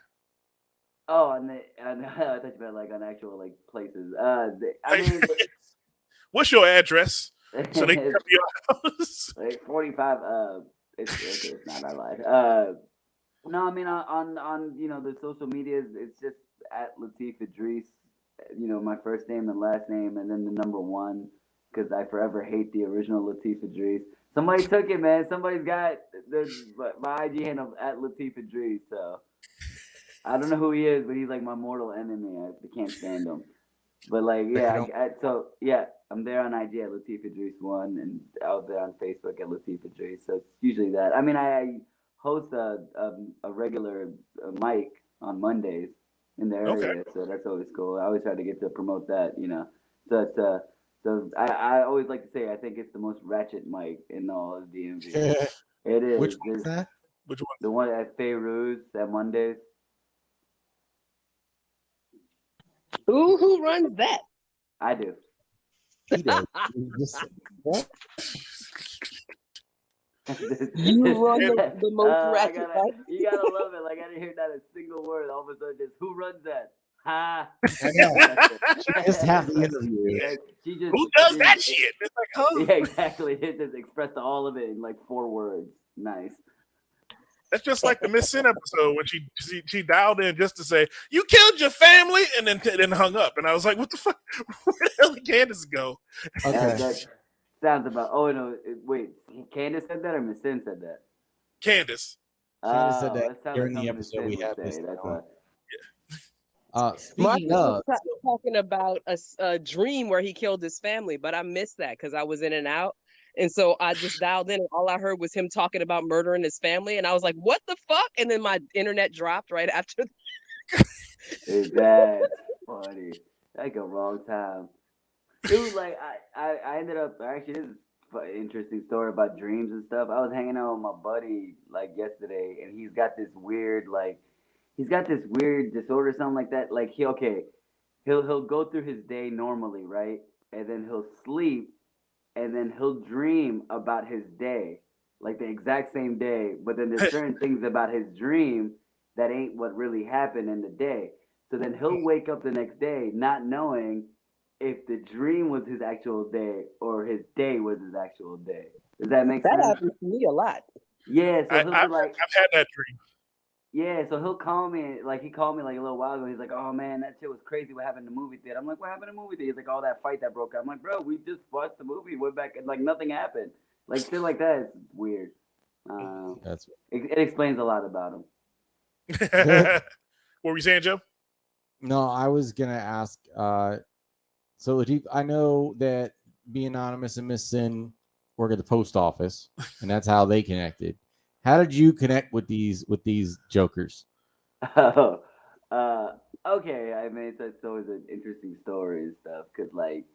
Oh, I thought you meant like on actual like places. I mean, what's your address? So they can come to your house. Like 45. It's not. I lied. No, I mean on the social medias, it's just at Latif Idris. My first name and last name, and then the number 1, because I forever hate the original Latif Idris. Somebody took it, man. Somebody's got my IG handle at Latif Idris. So I don't know who he is, but he's like my mortal enemy. I can't stand him. But like, yeah, I'm there on IG at Latif Idris 1, and out there on Facebook at Latif Idris. So it's usually that. I mean, I host a regular mic on Mondays in the area, so that's always cool. I always try to get to promote that, So it's so I always like to say I think it's the most ratchet mic in all of DMV. It is. Which one's that? Which one? The one at Fayrouz at Mondays. Who runs that? I do. He does. What? You run the most ratchet. You gotta love it. Like I didn't hear not a single word. All of a sudden, just who runs that? Ha! I know. Just half the interview. Who does that shit? It's like, huh? Yeah, exactly. It just expressed all of it in like 4 words. Nice. That's just like the Miss Sin episode when she dialed in just to say, "You killed your family," and then hung up. And I was like, "What the fuck? Where the hell did Candace go?" Okay. That sounds about. Oh no! Wait, Candace said that or Miss Sin said that? Candace. Candace said that sounds during like the something Miss episode we Sin had would this. say, that's why. Speaking Marcus of, was talking about a dream where he killed his family, but I missed that because I was in and out. And so I just dialed in, and all I heard was him talking about murdering his family. And I was like, what the fuck? And then my internet dropped right after. That's funny. Like a wrong time. Dude, like, I ended up, actually, this is an interesting story about dreams and stuff. I was hanging out with my buddy, like, yesterday, and he's got this weird disorder, something like that. Like, he'll go through his day normally, right? And then he'll sleep, and then he'll dream about his day, like the exact same day. But then there's certain things about his dream that ain't what really happened in the day. So then he'll wake up the next day not knowing if the dream was his actual day or his day was his actual day. Does that make sense? That happens to me a lot. Yeah, so he'll I've be like, had that dream. yeah, so he'll call me, like he called me like a little while ago. He's like, oh man, that shit was crazy. What happened in the movie theater? I'm like, what happened in the movie theater? He's like, all that fight that broke out. I'm like, bro, we just watched the movie, went back, and like nothing happened. Like shit like that is weird. It explains a lot about him. What were you saying, Joe? no, I was gonna ask. So Latif, I know that Be Anonymous and Miss Sin work at the post office, and that's how they connected. How did you connect with these jokers? Oh, okay. I mean, it's always an interesting story and stuff because, like,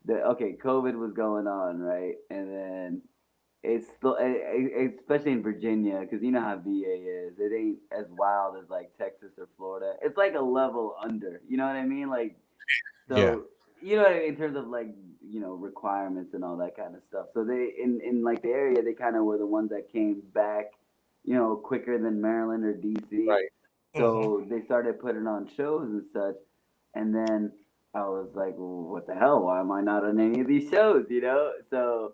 COVID was going on, right? And then it's still, especially in Virginia, because you know how VA is. It ain't as wild as like Texas or Florida. It's like a level under. You know what I mean? Like, so Yeah. you know what I mean, in terms of like requirements and all that kind of stuff. So they in like the area, they kind of were the ones that came back, quicker than Maryland or DC. Right. So they started putting on shows and such, and then I was like, well, what the hell? Why am I not on any of these shows? So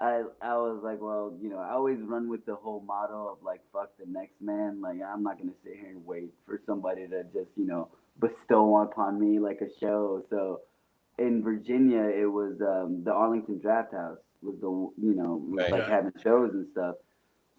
I was like, well, I always run with the whole motto of like, fuck the next man. Like, I'm not gonna sit here and wait for somebody to just bestow upon me like a show. So in Virginia, it was the Arlington Draft House was was like having shows and stuff.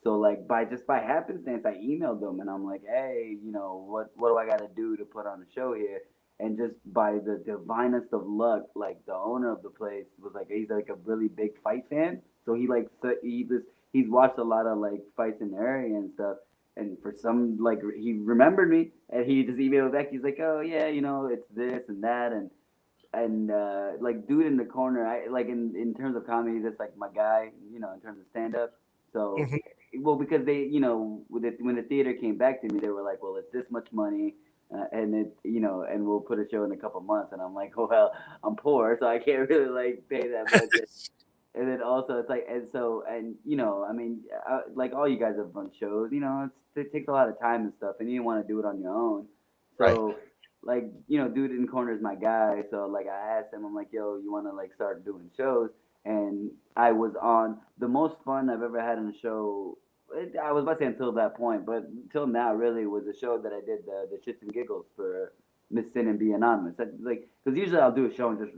So like by happenstance, I emailed them and I'm like, hey, what do I got to do to put on a show here? And just by the divinest of luck, like the owner of the place was like, he's like a really big fight fan. So he's watched a lot of like fights in the area and stuff. And for some, like, he remembered me and he just emailed back. He's like, oh yeah, it's this and that. And like dude in the corner, I like in terms of comedy, that's like my guy, in terms of stand up. So, well, because they, when the theater came back to me, they were like, well, it's this much money. And it, and we'll put a show in a couple months. And I'm like, well, I'm poor, so I can't really like pay that budget. And then also it's like, I mean, like all you guys have run shows, it takes a lot of time and stuff, and you want to do it on your own. So, Right. like, dude in the corner is my guy. So like I asked him, I'm like, yo, you want to like start doing shows? And I was on the most fun I've ever had in a show. I was about to say until that point, but until now, really, was a show that I did the shits and giggles for Miss Sin and Be Anonymous. Because usually I'll do a show and just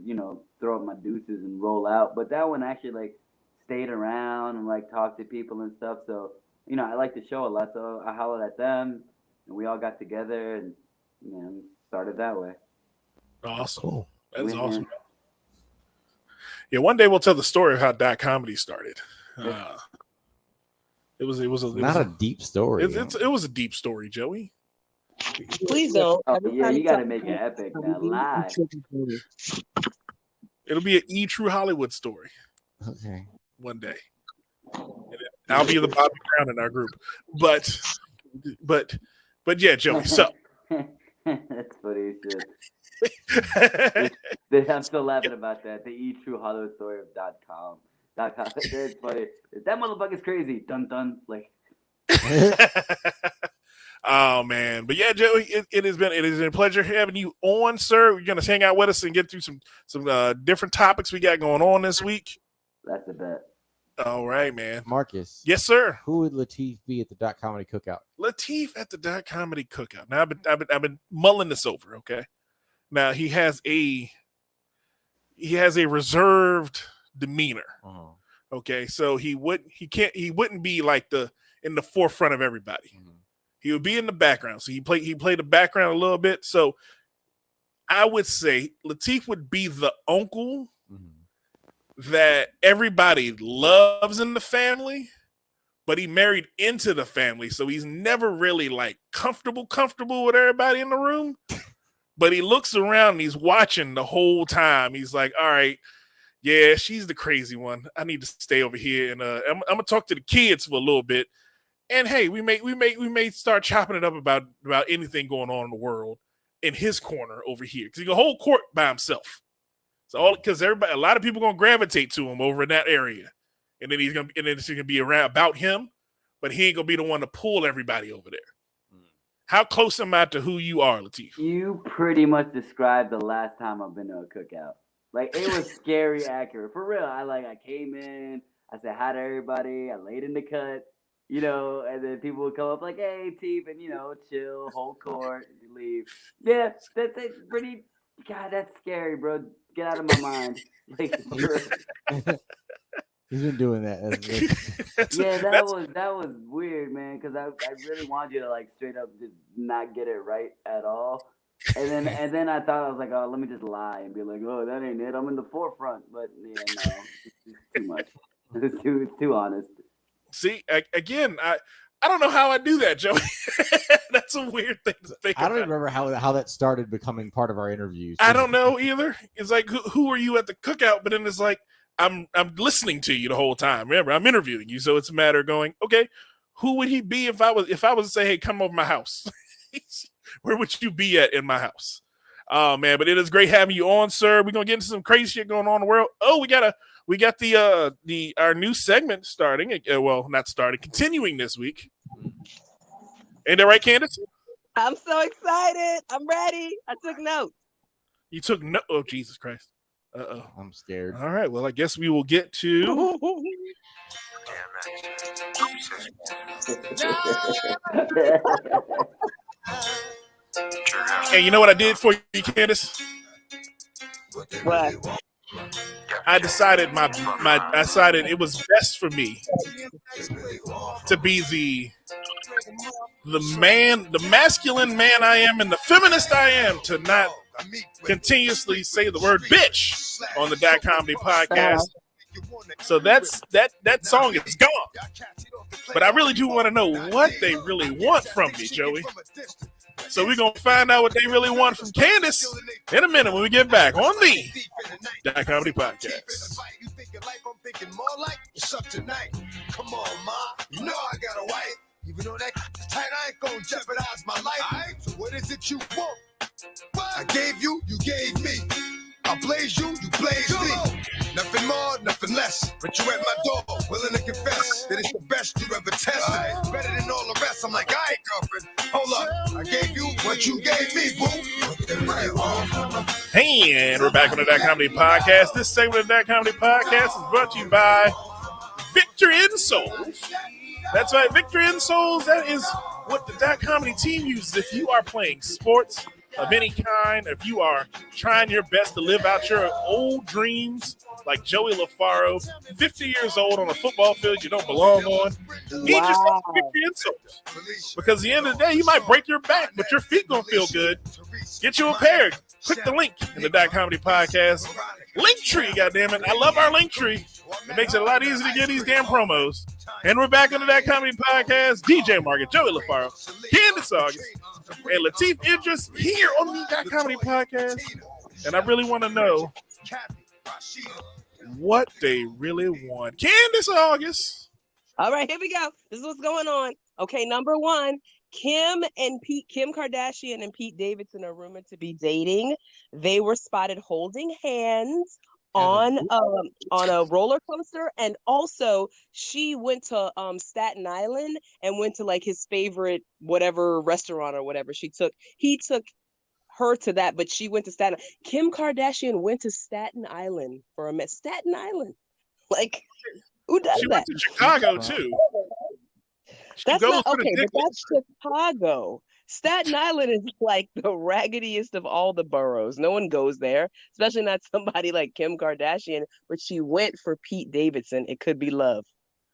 throw up my deuces and roll out, but that one actually like stayed around and like talked to people and stuff. So I like the show a lot, so I hollered at them, and we all got together and started that way. Awesome. That is awesome. Yeah, one day we'll tell the story of how Dot Comedy started. It was Not a deep story. It was a deep story, Joey. Please don't. Oh, yeah, you got to make it epic now. Live. It'll be an True Hollywood story. Okay. One day. I'll be the Bobby Brown in our group. But yeah, Joey. So that's funny shit. I'm still laughing about that. The True Hollywood story of .com. It's funny. That motherfucker's crazy. Dun dun. Like. Oh man, but yeah, Joey, it has been a pleasure having you on, sir. We're gonna hang out with us and get through some different topics we got going on this week. That's a bet. All right, man. Marcus. Yes, sir. Who would Lateef be at the Dot Comedy Cookout? Lateef at the Dot Comedy Cookout. Now I've been mulling this over. Okay. Now he has a reserved demeanor. Uh-huh. Okay, so he wouldn't be like in the forefront of everybody. Mm-hmm. He would be in the background. So he played the background a little bit. So I would say Lateef would be the uncle that everybody loves in the family, but he married into the family. So he's never really like comfortable with everybody in the room. But he looks around and he's watching the whole time. He's like, all right, yeah, she's the crazy one. I need to stay over here. And I'm gonna talk to the kids for a little bit. And hey, we may start chopping it up about anything going on in the world in his corner over here, because he can hold court by himself. So because a lot of people gonna gravitate to him over in that area, and then it's gonna be around about him, but he ain't gonna be the one to pull everybody over there. How close am I to who you are, Lateef? You pretty much described the last time I've been to a cookout. Like, it was scary accurate for real. I came in, I said hi to everybody, I laid in the cut. And then people would come up like, hey, Teef, and, chill, hold court, and leave. Yeah, that's pretty, God, that's scary, bro. Get out of my mind. Like, he's been doing that. Yeah, that was weird, man, because I really wanted you to, like, straight up just not get it right at all. And then I thought, I was like, oh, let me just lie and be like, oh, that ain't it. I'm in the forefront. But, yeah, no, it's too much. It's too honest. See, again, I don't know how I do that, Joey. That's a weird thing to think about. I don't even remember how that started becoming part of our interviews. I don't know either. It's like, who are you at the cookout? But then it's like, I'm listening to you the whole time. Remember, I'm interviewing you, so it's a matter of going, okay, who would he be if I was to say, hey, come over my house? Where would you be at in my house? Oh man, but it is great having you on, sir. We're gonna get into some crazy shit going on in the world. Oh, we got our new segment starting. Well, not starting, continuing this week. Ain't that right, Candace? I'm so excited. I'm ready. I took notes. You took no. Oh, Jesus Christ. Uh-oh. I'm scared. All right. Well, I guess we will get to. Hey, you know what I did for you, Candace? What? I decided I decided it was best for me to be the man, the masculine man I am, and the feminist I am, to not continuously say the word bitch on the Dot Comedy Podcast. So that song is gone. But I really do want to know what they really want from me, Joey. So we're going to find out what they really want from Candace in a minute when we get back on the Dot Comedy Podcast. Come on, ma. You know I got a wife. Even though that tight, I ain't gonna jeopardize my life. Right, so what is it you want? I gave you, you gave me. I blaze you, you blaze me. Nothing more, nothing less. But you at my door, willing to confess that it's the best you ever tested. Better than all the rest. I'm like, all right, girlfriend. Hold up. I gave you what you gave me, boo. Hey, and we're back on the Dot Comedy Podcast. This segment of the Dot Comedy Podcast is brought to you by Victor Insoles. That's right, Victor Insoles. That is what the Dot Comedy team uses. If you are playing sports of any kind, if you are trying your best to live out your old dreams, like Joey LaFaro, 50 years old on a football field you don't belong on, need yourself Victor Insoles. Because at the end of the day, you might break your back, but your feet gonna feel good. Get you a pair. Click the link in the Dot Comedy Podcast Linktree. Goddammit, I love our Linktree. It makes it a lot easier to get these damn promos. And we're back on the Dot Comedy Podcast. DJ Market, Joey LaFaro, Candace August, and Lateef Idris here on the Dot Comedy Podcast. And I really want to know what they really want. Candace August. All right, here we go. This is what's going on. Okay, number one, Kim Kardashian and Pete Davidson are rumored to be dating. They were spotted holding hands on a roller coaster, and also she went to Staten Island and went to like his favorite whatever restaurant or whatever. He took her to that, but she went to Staten. Kim Kardashian went to Staten Island for a Staten Island, like who does she that? Went to Chicago too. That's not okay, but that's Chicago. Staten Island is like the raggediest of all the boroughs. No one goes there, especially not somebody like Kim Kardashian, but she went for Pete Davidson. It could be love.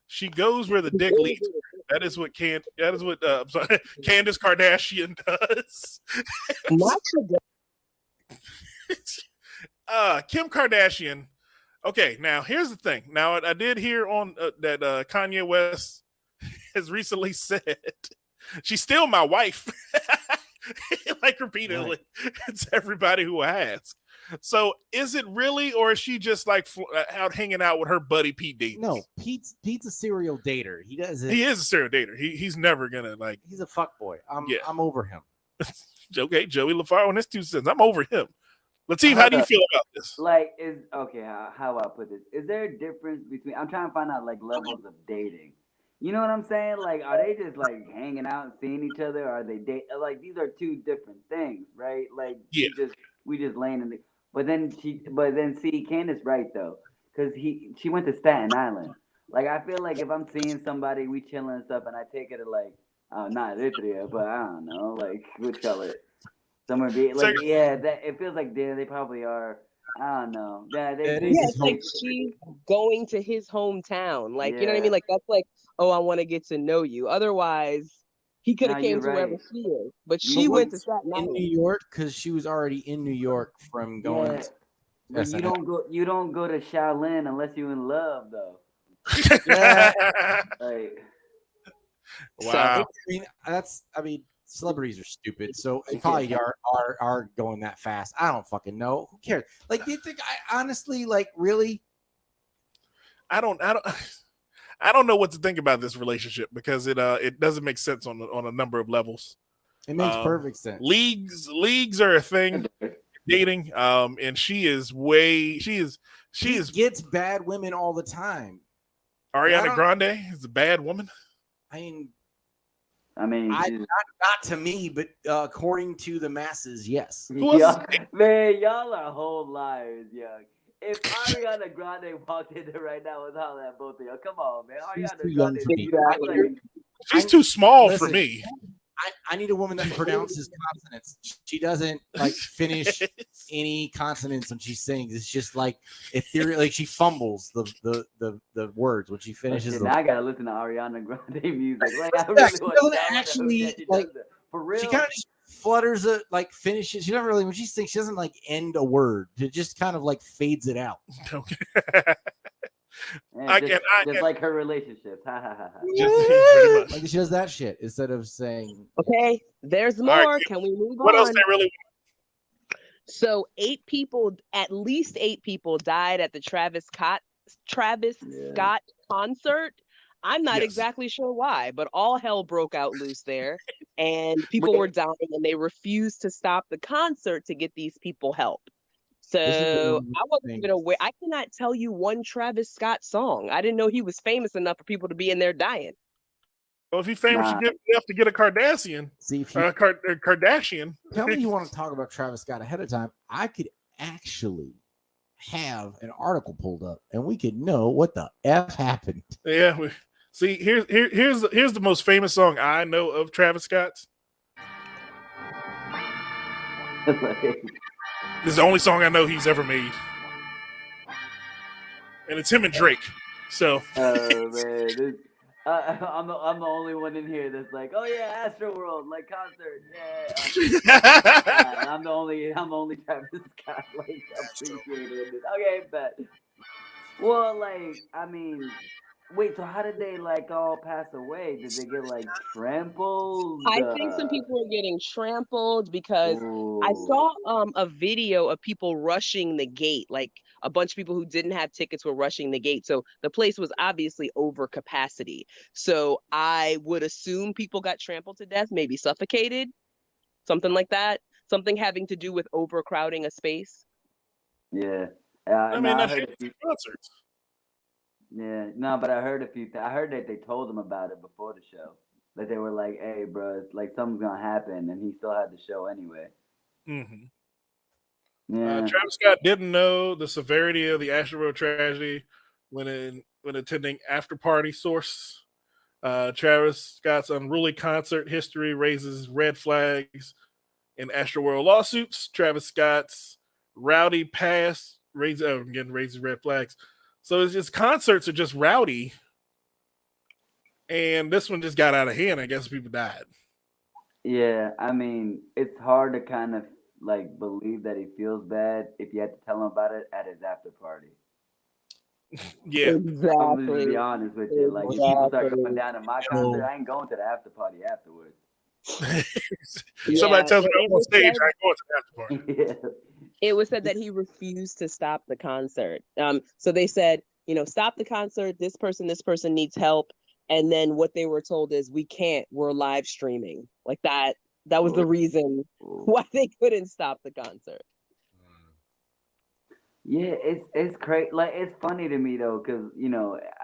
She goes where the dick leads her. That is what Candace Kardashian does. Not Kim Kardashian. Okay, now here's the thing. Now I did hear on that Kanye West has recently said she's still my wife. Like repeatedly, it's everybody who asks. So is it really, or is she just like out hanging out with her buddy Pete Davidson? No, Pete's a serial dater. He does it. He is a serial dater. He's never gonna like. He's a fuck boy. I'm over him. Okay, Joey LaFaro on his 2 cents. I'm over him. Lateef, how do you feel about this? Like, how I put this? Is there a difference between? I'm trying to find out like levels of dating. You know what I'm saying? Like, are they just like hanging out and seeing each other? Or are they date? Like, these are two different things, right? Like, yeah, we just laying in the. But then see, Candace right though, because she went to Staten Island. Like, I feel like if I'm seeing somebody, we chilling and stuff, and I take her to like, not Eritrea, but I don't know, like what color, somewhere be like, that it feels like they probably are. I don't know. Yeah, it's like she's going to his hometown. Like, you know what I mean? Like, that's like, oh, I want to get to know you. Otherwise, he could have came to wherever she is. But she went to Staten Island. In New York, because she was already in New York from going to you don't go to Shaolin unless you're in love, though. Like, wow. I mean, celebrities are stupid, so they probably are going that fast. I don't fucking know. Who cares? Like, do you think I honestly, like, really? I don't I don't know what to think about this relationship because it doesn't make sense on a number of levels. It makes perfect sense. Leagues are a thing. Dating, and she gets bad women all the time. Ariana Grande is a bad woman. I mean, not to me, but according to the masses, yes. Man, y'all are whole liars, young. If Ariana Grande walked in there right now, I would holler at both of y'all. Come on, man. Ariana Grande. She's too small for me. I need a woman that pronounces consonants. She doesn't like finish any consonants when she sings. It's just like ethereal. Like she fumbles the words when she finishes them. Now I gotta listen to Ariana Grande music. Like I really want to actually like for real. She kind of just flutters it, like finishes. She doesn't really when she sings. She doesn't like end a word. It just kind of like fades it out. Okay. Just like her relationships. Like she does that shit instead of saying, okay, there's more. Right, can we move on? What else they really? So at least eight people died at the Travis Scott concert. I'm not exactly sure why, but all hell broke out loose there, and people were dying, and they refused to stop the concert to get these people help. So I wasn't even aware. I cannot tell you one Travis Scott song. I didn't know he was famous enough for people to be in there dying. Well, if he's famous, you have to get a Kardashian. See, Kardashian. Tell me you want to talk about Travis Scott ahead of time. I could actually have an article pulled up, and we could know what the F happened. Yeah. See, here's the most famous song I know of Travis Scott's. This is the only song I know he's ever made, and it's him and Drake. So, man, I'm the only one in here that's like, oh yeah, Astroworld, like concert, yeah. I'm the only Travis Scott like appreciated. Okay, but well, like I mean. Wait, so how did they like all pass away? Did they get like trampled? I think some people are getting trampled because I saw a video of people rushing the gate. Like a bunch of people who didn't have tickets were rushing the gate. So the place was obviously over capacity. So I would assume people got trampled to death, maybe suffocated, something like that. Something having to do with overcrowding a space. Yeah. I mean, I heard concerts. Yeah, no, but I heard a few. I heard that they told him about it before the show. That they were like, "Hey, bro, it's like something's gonna happen," and he still had the show anyway. Mm-hmm. Yeah. Travis Scott didn't know the severity of the Astroworld tragedy when attending after party source. Travis Scott's unruly concert history raises red flags in Astroworld lawsuits. Travis Scott's rowdy past raises red flags. So it's just concerts are just rowdy, and this one just got out of hand. I guess people died. Yeah, I mean, it's hard to kind of like believe that he feels bad if you had to tell him about it at his after party. Yeah, exactly. I'm just to be honest with you. Like, if people start coming down to my concert, I ain't going to the after party afterwards. Somebody tells me I'm on stage, I ain't going to the after party. Yeah. It was said that he refused to stop the concert. So they said, stop the concert. This person needs help. And then what they were told is, we can't. We're live streaming. Like that. That was the reason why they couldn't stop the concert. Yeah, it's crazy. Like, it's funny to me though, because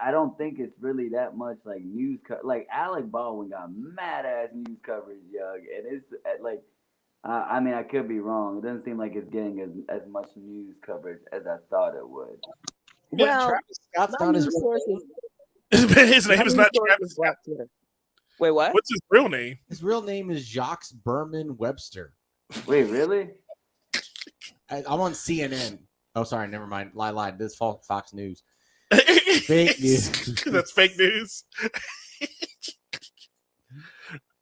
I don't think it's really that much like news. Like Alec Baldwin got mad ass news coverage, young, and it's like. I mean, I could be wrong. It doesn't seem like it's getting as much news coverage as I thought it would. Well, Travis Scott's not his sources. His name is not Travis Scott. Wait, what? What's his real name? His real name is Jacques Berman Webster. Wait, really? I'm on CNN. Oh, sorry, never mind. Lied. This is Fox News. Fake news. That's fake news.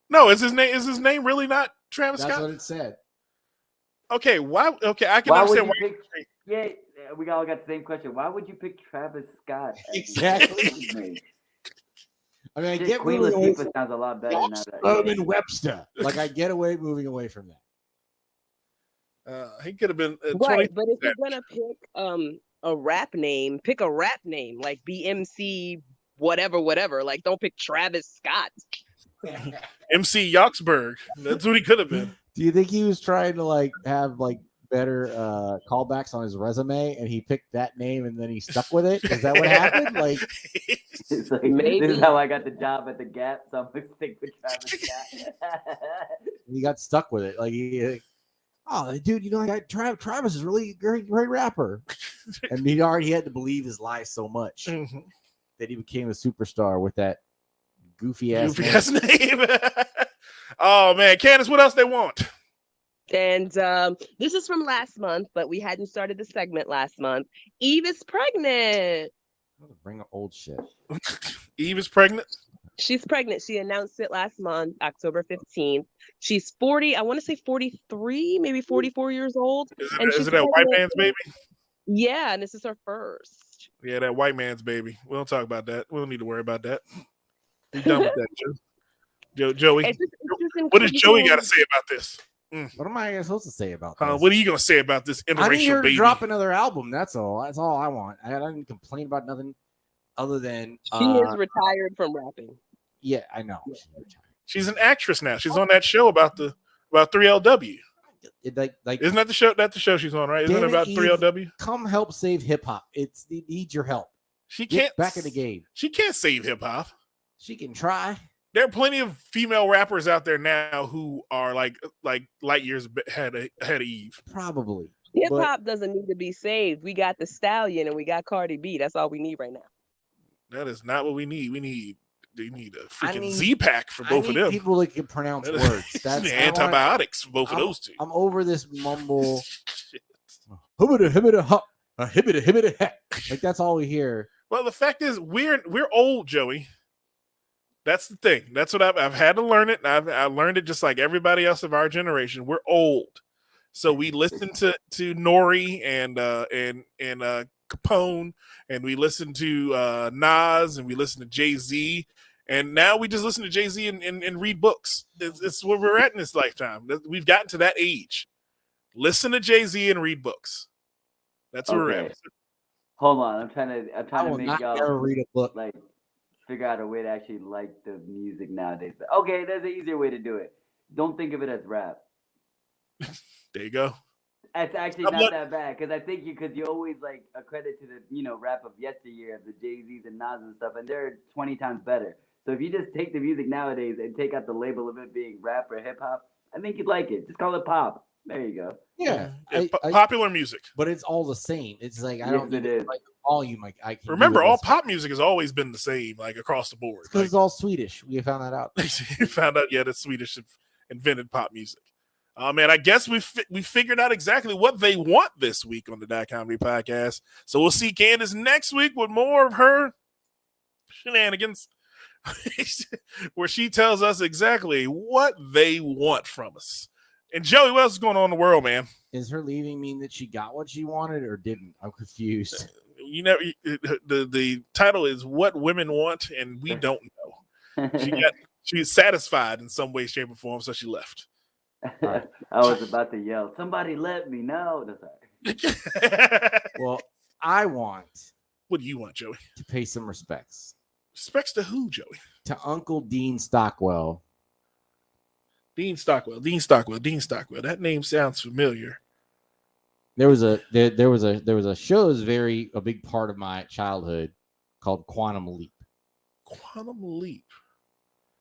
No, is his name really not Travis Scott? That's what it said. Okay, why? Okay, I can understand why. Yeah, we all got the same question. Why would you pick Travis Scott? Exactly. I mean, I get Queen Latifah sounds a lot better now. Berman Webster. Like, I get moving away from that. He could have been right, but if you're gonna pick a rap name, pick a rap name like BMC whatever. Like don't pick Travis Scott. MC Yoxberg. That's what he could have been. Do you think he was trying to like have like better callbacks on his resume, and he picked that name and then he stuck with it? Is that what happened? Like, It's like, Maybe. this is how I got the job at the Gap, so I'm gonna stick with Travis Scott. he got stuck with it. Like he, oh, dude, you know, like, Travis is really a great rapper, and he already had to believe his lies so much Mhm. that he became a superstar with that goofy ass Goofy name. ass name. Oh man, Candace, what else they want? And this is from last month, but we hadn't started the segment last month. Eve is pregnant. Bring up old shit. Eve is pregnant. She's pregnant. She announced it last month, October 15th. She's 40, I want to say 43, maybe 44 years old. And Is she's it that white pregnant- man's baby? Yeah, and this is her first. Yeah, that white man's baby. We don't talk about that. We don't need to worry about that. We done with that, Joey. It's just What does Joey got to incredible. say about this? What am I supposed to say about this? What are you going to say about this I need interracial her to baby? drop another album. That's all. That's all I want. I didn't complain about nothing other than She is retired from rapping. yeah, I know. She's an actress now. She's on that show about 3LW. It, like Isn't that the show? That's the show she's on, right? Isn't it Damn it, about Eve. 3LW? come help save hip hop. It needs your help. She Get can't back in the game. She can't save hip hop. She can try. There are plenty of female rappers out there now who are like light years ahead of Eve. Probably. Hip But- hop doesn't need to be saved. We got the Stallion and we got Cardi B. That's all we need right now. That is not what we need. They need a freaking mean, Z-Pack for both I of need them. people that can pronounce words. That's The I want- antibiotics for both of those two. I'm over this mumble. Hibbida. Like that's all we hear. Well, the fact is, we're old, Joey. That's the thing. That's what I've had to learn it. And I learned it just like everybody else of our generation. We're old, so we listen to Nori and Capone, and we listen to Nas, and we listen to Jay-Z, and now we just listen to Jay-Z and read books. It's where we're at in this lifetime. We've gotten to that age. Listen to Jay-Z and read books. That's where we're Okay. at. Hold on, I'm trying I to will make not y'all ever read a book. like figure out a way to actually like the music nowadays. But okay, there's an easier way to do it. Don't think of it as rap. There you go. It's actually I'm not not- that bad because I think because you always like a credit to the rap of yesteryear, the Jay-Z's and Nas and stuff, and they're 20 times better. So if you just take the music nowadays and take out the label of it being rap or hip hop, I think you'd like it. Just call it pop. There you go. Yeah, Yeah, popular music. but it's all the same. It's like I Yes, don't it need is. like volume. Like I can Remember, all pop music has always been the same, like across the board. because it's all Swedish. We found that out. You found out, yeah, that Swedish invented pop music. Man, I guess we figured out exactly what they want this week on the Die Comedy Podcast. So we'll see Candace next week with more of her shenanigans, where she tells us exactly what they want from us. And Joey, what else is going on in the world, man? Is her leaving mean that she got what she wanted or didn't? I'm confused. You know, the title is "What Women Want," and we don't know. She's satisfied in some way, shape, or form, so she left. Right. I was about to yell, "Somebody let me know." That's all right. Well, I want What do you want, Joey? to pay some respects Respects to who, Joey? to Uncle Dean Stockwell. Dean Stockwell. That name sounds familiar. There was a show that was a big part of my childhood called Quantum Leap. Quantum Leap.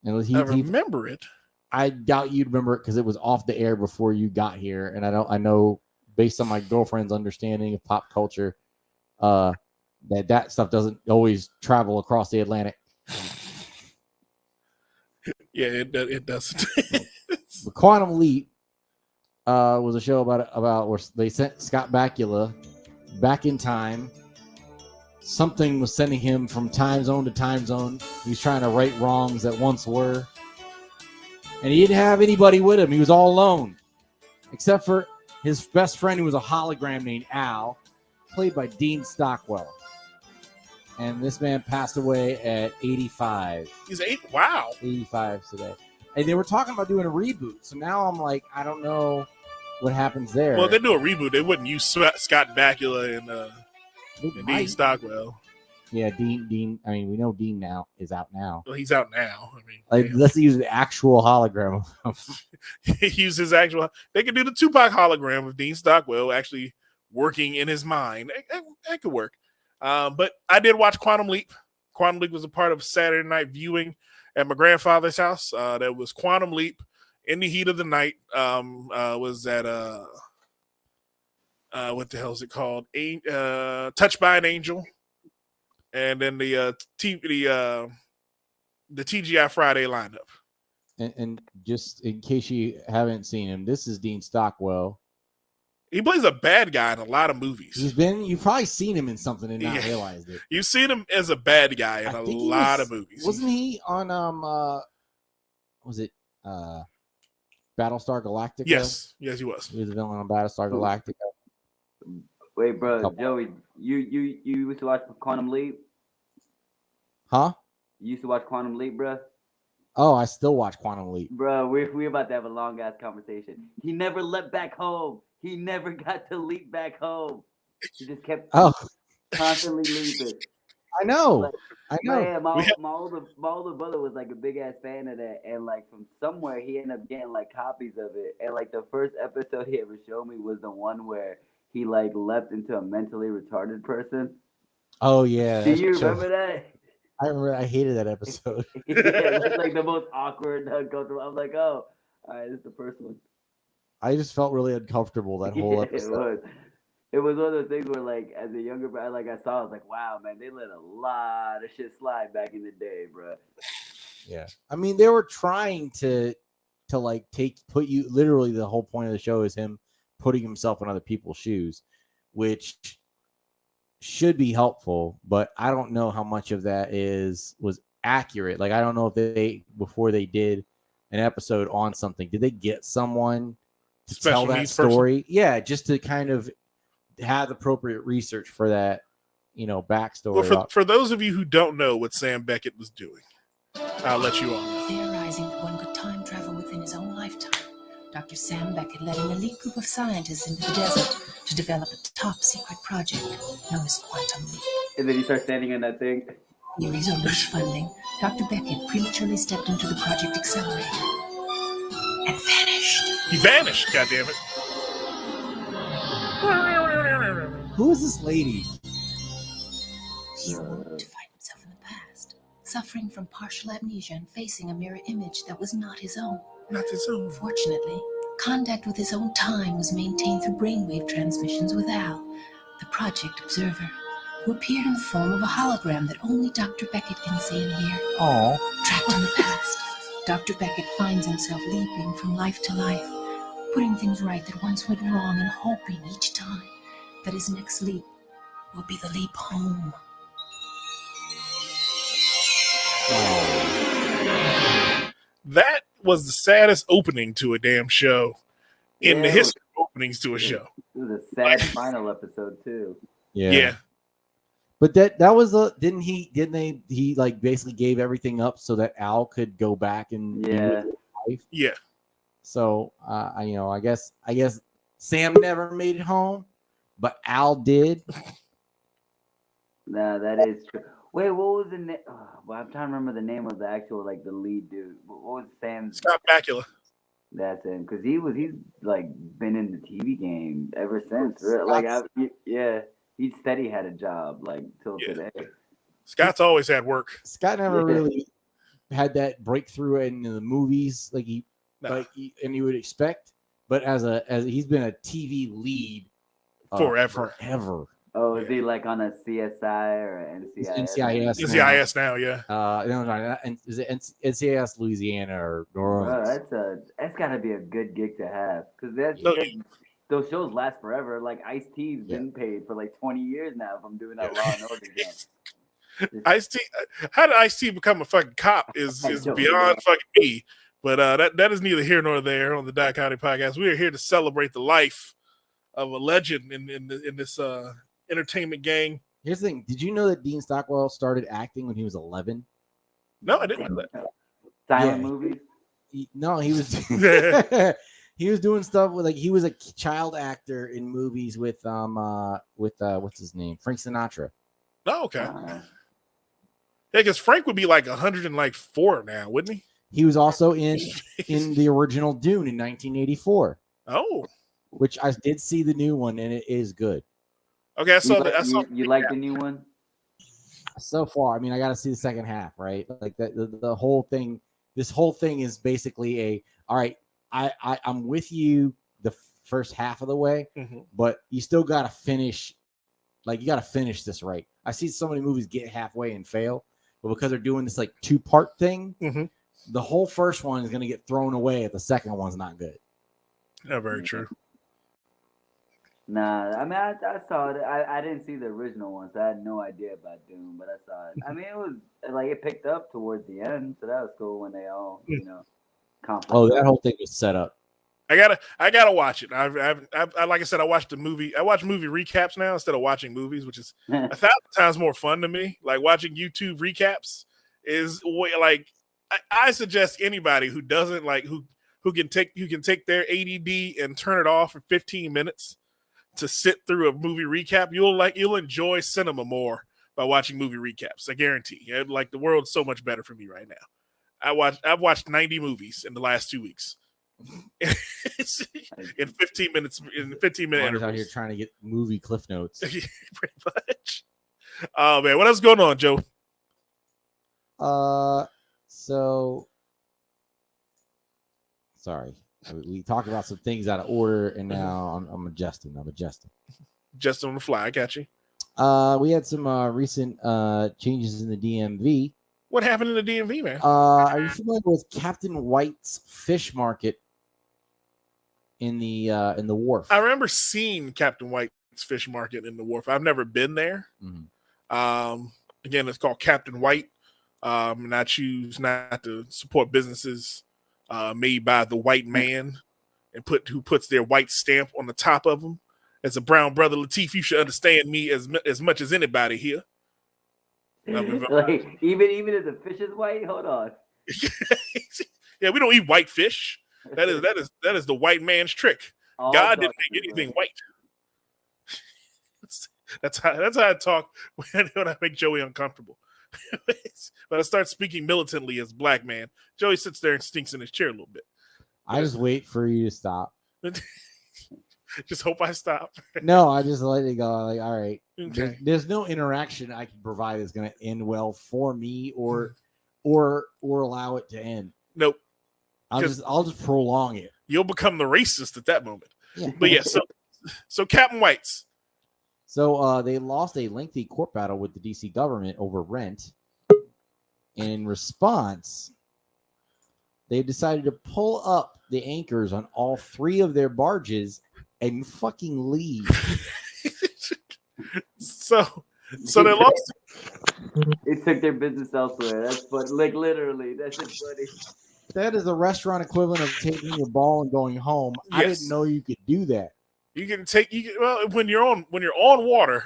And I remember it. I doubt you'd remember it because it was off the air before you got here, and I know based on my girlfriend's understanding of pop culture, that stuff doesn't always travel across the Atlantic. Yeah, it doesn't. The Quantum Leap was a show about where they sent Scott Bakula back in time. Something was sending him from time zone to time zone. He was trying to right wrongs that once were. And he didn't have anybody with him. He was all alone. Except for his best friend who was a hologram named Al, played by Dean Stockwell. And this man passed away at 85. He's 8. Wow. 85 today. And they were talking about doing a reboot. So now I'm like, I don't know what happens there. Well, if they do a reboot, they wouldn't use Scott Bakula And Dean Stockwell. Yeah, Dean. I mean, we know Dean now is out now. Well, he's out now. I mean, Like, let's use the actual hologram. he used his actual. They could do the Tupac hologram of Dean Stockwell actually working in his mind. That could work. But I did watch Quantum Leap. Quantum Leap was a part of Saturday night viewing at my grandfather's house. That was Quantum Leap in the heat of the night. Was at what the hell is it called? Touched by an Angel. And then the TGI Friday lineup. And just in case you haven't seen him, this is Dean Stockwell. He plays a bad guy in a lot of movies. You've probably seen him in something and not realized it. You've seen him as a bad guy in a lot of movies. Wasn't he on was it Battlestar Galactica? Yes, he was. He was the villain on Battlestar Galactica. Wait, bro, Joey, you used to watch Quantum Leap? Huh? You used to watch Quantum Leap, bro? Oh, I still watch Quantum Leap. Bro, we're about to have a long ass conversation. He never leapt back home. He never got to leap back home. He just kept constantly leaping. I know. Like, I know. Man, my older brother was like a big ass fan of that, and like from somewhere he ended up getting like copies of it. And like the first episode he ever showed me was the one where he like leapt into a mentally retarded person. Oh yeah. Do you remember that? I remember. I hated that episode. Yeah, it's like the most awkward uncomfortable. I'm like, oh, all right, this is the first one. I just felt really uncomfortable that whole episode. It was one of those things where, like, as a younger brother, like I saw, I was like, wow, man, they let a lot of shit slide back in the day, bro. Yeah, I mean, they were trying to like put you literally. The whole point of the show is him putting himself in other people's shoes, which should be helpful, but I don't know how much of that was accurate. Like, I don't know if before they did an episode on something, did they get someone to tell that story? Person? Yeah, just to kind of have appropriate research for that, backstory. Well, for those of you who don't know what Sam Beckett was doing, I'll let you on. Theorizing that one could time travel within his own lifetime, Dr. Sam Beckett led an elite group of scientists into the desert to develop a top-secret project known as Quantum Leap. And then he starts standing in that thing. Theories of loose funding, Dr. Beckett prematurely stepped into the Project Accelerator and vanished. He vanished, goddammit. Who is this lady? He awoke to find himself in the past, suffering from partial amnesia and facing a mirror image that was not his own. Not his own. Fortunately, contact with his own time was maintained through brainwave transmissions with Al, the Project Observer, who appeared in the form of a hologram that only Dr. Beckett can see and hear. Aww. Trapped in the past, Dr. Beckett finds himself leaping from life to life, putting things right that once went wrong and hoping each time that his next leap will be the leap home. That was the saddest opening to a damn show in the history of openings to a show. It was a sad final episode too. Yeah. But that was didn't he like basically gave everything up so that Al could go back and be with his life? Yeah. So I guess Sam never made it home, but Al did. Nah, that is true. Wait, what was the name? Well, I'm trying to remember the name of the actual the lead dude. What was Sam's? Scott Bakula. That's him, because he's like been in the TV game ever since. Like he steady had a job till today. Scott's always had work. Scott never really had that breakthrough in the movies and you would expect, but as he's been a TV lead forever. Oh, is he on a CSI or NCIS? NCIS now, yeah. No, is it NCIS Louisiana or New Orleans? That's got to be a good gig to have, because those shows last forever. Like Ice-T's been paid for 20 years now from doing that Law and Order game. Ice-T, how did Ice-T become a fucking cop is beyond fucking me. But that is neither here nor there on the Dot County Podcast. We are here to celebrate the life of a legend in this entertainment gang. Here's the thing: did you know that Dean Stockwell started acting when he was 11? No, I didn't know that. Silent movies. No, he was. He was doing stuff with he was a child actor in movies with what's his name, Frank Sinatra. Oh, okay. Yeah, because Frank would be like 104 now, wouldn't he? He was also in the original Dune in 1984. Oh, which I did see the new one and it is good. Okay, you like the new one? So far, I mean, I got to see the second half, right? Like the whole thing. This whole thing is basically all right. I'm with you the first half of the way, but you still got to finish. Like you got to finish this right. I see so many movies get halfway and fail, but because they're doing this like 2-part thing, the whole first one is going to get thrown away if the second one's not good. Yeah, very true. Nah, I mean, I saw it. I didn't see the original one, so I had no idea about Doom, but I saw it. I mean, it was like it picked up towards the end, so that was cool when they all, Oh, that whole thing was set up. I gotta watch it. I like I said, I watched the movie. I watch movie recaps now instead of watching movies, which is 1,000 times more fun to me. Like watching YouTube recaps is way like I suggest anybody who doesn't like who can take their ADD and turn it off for 15 minutes to sit through a movie recap. You'll enjoy cinema more by watching movie recaps. I guarantee. Like the world's so much better for me right now. I've watched 90 movies in the last 2 weeks. in 15 minutes. In 15-minute intervals. Out here trying to get movie cliff notes. Pretty much. Oh man, what else going on, Joe? So sorry. We talked about some things out of order, and now I'm adjusting. Just on the fly. I got you. We had some recent changes in the DMV. What happened in the DMV, man? Are you familiar with Captain White's Fish Market in the wharf? I remember seeing Captain White's Fish Market in the wharf. I've never been there. Again, it's called Captain White, and I choose not to support businesses made by the white man and who puts their white stamp on the top of them. As a brown brother, Latif, you should understand me as much as anybody here. Like even if the fish is white, hold on. Yeah, we don't eat white fish. That is the white man's trick. God didn't make anything white. That's how I talk when I make Joey uncomfortable. But I start speaking militantly as black man. Joey sits there and stinks in his chair a little bit. I just wait for you to stop. Just hope I stop. No, I just let it go. Like, all right. Okay. There's no interaction I can provide that's going to end well for me or allow it to end. Nope. I'll just prolong it. You'll become the racist at that moment. Yeah. But yeah, so Captain White's. So they lost a lengthy court battle with the DC government over rent. And in response, they decided to pull up the anchors on all 3 of their barges and fucking leave. So they lost. It took their business elsewhere. That's funny. Like literally, that's just funny. That is the restaurant equivalent of taking your ball and going home. Yes. I didn't know you could do that. When you're on water,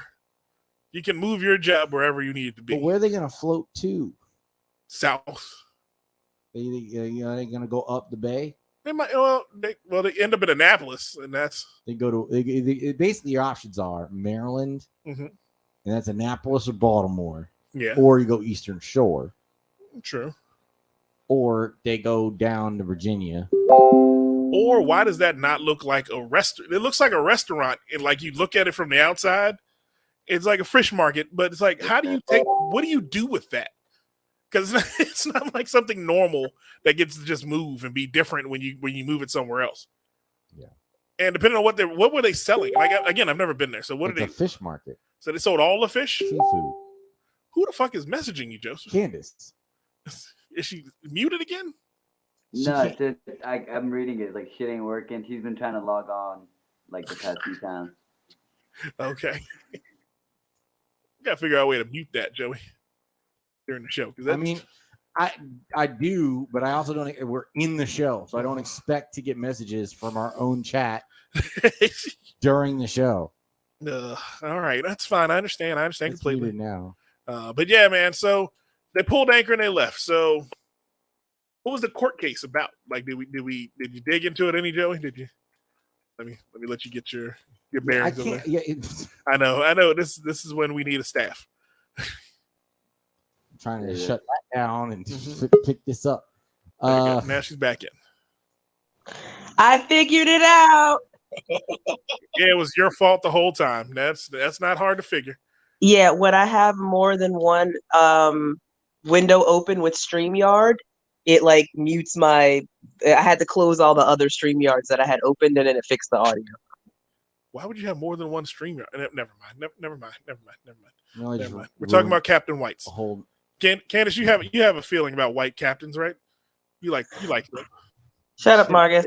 you can move your job wherever you need it to be. But where are they going to float to? South. Are they going to go up the bay? They might. They end up in Annapolis, and that's they go to. Basically, your options are Maryland, and that's Annapolis or Baltimore. Yeah. Or you go Eastern Shore. True. Or they go down to Virginia. Or why does that not look like a restaurant? It looks like a restaurant, and like you look at it from the outside, it's like a fish market. But it's like, what do you do with that? Because it's not like something normal that gets to just move and be different when you move it somewhere else. Yeah. And depending on what were they selling? Like again, I've never been there. So what it's did a fish market? So they sold all the fish? Seafood. Who the fuck is messaging you, Joseph? Candace. Is she muted again? No, it's just, I'm reading it. Like shit ain't working. She's been trying to log on like the past few times. Okay. Gotta figure out a way to mute that, Joey. During the show. I mean, I do, but I also don't. We're in the show, so I don't expect to get messages from our own chat during the show. All right, that's fine. I understand completely now. But yeah, man. So they pulled anchor and they left. So What was the court case about? Like, did you dig into it any, Joey? Did you? Let me let you get your bearings over there. Yeah, I know. This is when we need a staff. Trying to shut that down and pick this up. Now she's back in. I figured it out. Yeah, it was your fault the whole time. That's not hard to figure. Yeah, when I have more than one window open with StreamYard, it like mutes my. I had to close all the other StreamYards that I had opened, and then it fixed the audio. Why would you have more than one streamer? Never mind. No, We're talking about Captain Whites. Whole... Candace, you have a feeling about white captains, right? You like them. Shut up, Marcus.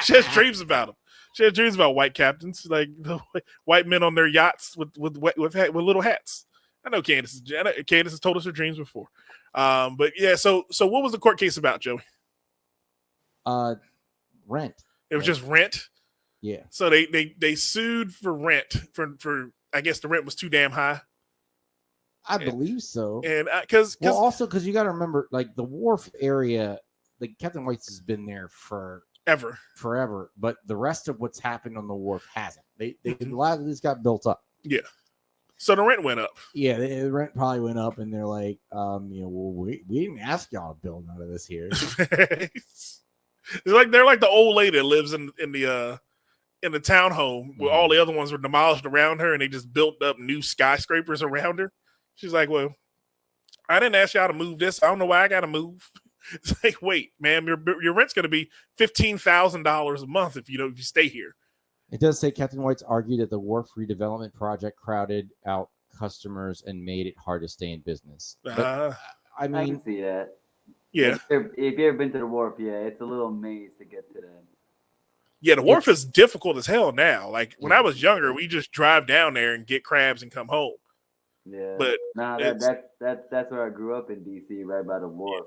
She has dreams about them. She has dreams about white captains, like the white men on their yachts with little hats. I know Candace has told us her dreams before. But yeah, so what was the court case about, Joey? Rent. It was just rent. Yeah. So they sued for rent for I guess the rent was too damn high. I believe so. And because you got to remember, like the wharf area, like Captain White's has been there forever, but the rest of what's happened on the wharf hasn't. A lot of this got built up. Yeah. So the rent went up. Yeah, the rent probably went up, and they're like, we didn't ask y'all to build none of this here. They're like the old lady that lives in the townhome where all the other ones were demolished around her, and they just built up new skyscrapers around her. She's like, well, I didn't ask y'all to move this. I don't know why I got to move. It's like, wait, ma'am, your rent's going to be $15,000 a month if you stay here. It does say Captain White's argued that the wharf redevelopment project crowded out customers and made it hard to stay in business. But, I can see that. Yeah. If you've ever been to the wharf, it's a little maze to get to that. Yeah, the wharf is difficult as hell now. Like when I was younger, we just drive down there and get crabs and come home. Yeah, but that's where I grew up in DC, right by the wharf.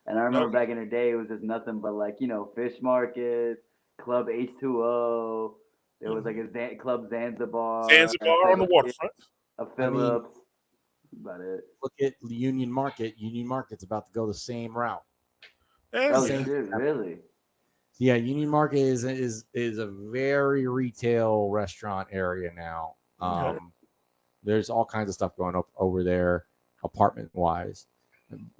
And I remember back in the day, it was just nothing but like fish markets, Club H2O. There was like a Club Zanzibar on the waterfront. A Phillips. About it. Look at the Union Market. Union Market's about to go the same route. Really? Yeah, Union Market is a very retail restaurant area now. There's all kinds of stuff going up over there, apartment wise,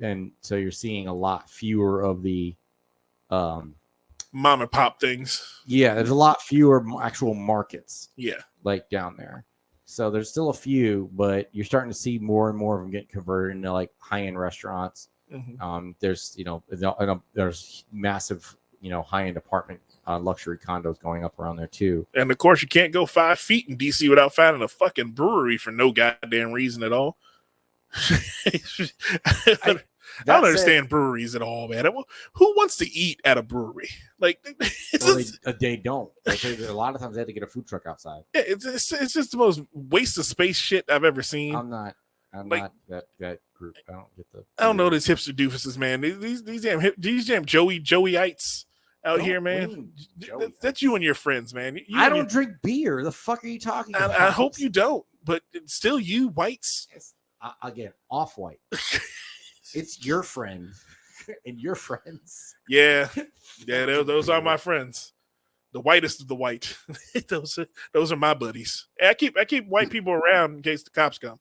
and so you're seeing a lot fewer of the mom and pop things. Yeah, there's a lot fewer actual markets. Yeah, like down there. So there's still a few, but you're starting to see more and more of them get converted into like high-end restaurants. Mm-hmm. There's massive, high-end apartment luxury condos going up around there too. And of course, you can't go 5 feet in DC without finding a fucking brewery for no goddamn reason at all. I don't understand breweries at all, man. Who wants to eat at a brewery? Like, they don't. Like, a lot of times they have to get a food truck outside. Yeah, it's just the most waste of space shit I've ever seen. I'm not that group. I don't know these hipster doofuses, man. These damn Joeyites out here, man. That's you and your friends, man. I don't drink beer. The fuck are you talking about? I hope you don't, but it's still you, whites. Again, off-white. It's your friend and your friends. Yeah, those are my friends. The whitest of the white. those are my buddies. I keep white people around in case the cops come.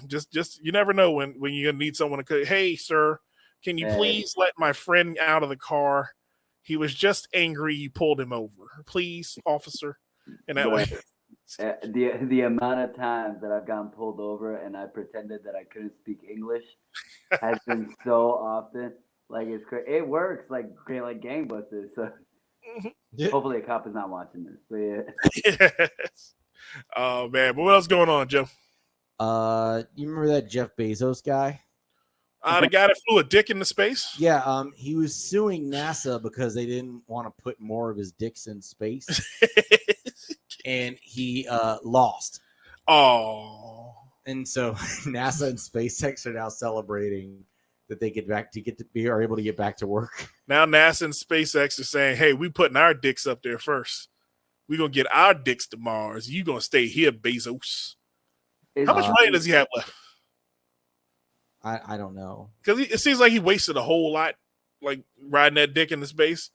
Just you never know when you're gonna need someone to. Hey, sir, can you please let my friend out of the car? He was just angry. You pulled him over, please, officer. And that way. The amount of times that I've gotten pulled over and I pretended that I couldn't speak English has been so often. Like it's crazy. It works like gangbusters. So hopefully a cop is not watching this. But yeah. Yes. Oh man, but what else going on, Joe? You remember that Jeff Bezos guy? The guy that flew a dick into space? Yeah, he was suing NASA because they didn't want to put more of his dicks in space. And he lost. Oh. And so NASA and SpaceX are now celebrating that they are able to get back to work. Now NASA and SpaceX are saying, hey, we putting our dicks up there first. We're going to get our dicks to Mars. You going to stay here, Bezos. How much money does he have left? I don't know. Because it seems like he wasted a whole lot, like riding that dick into space.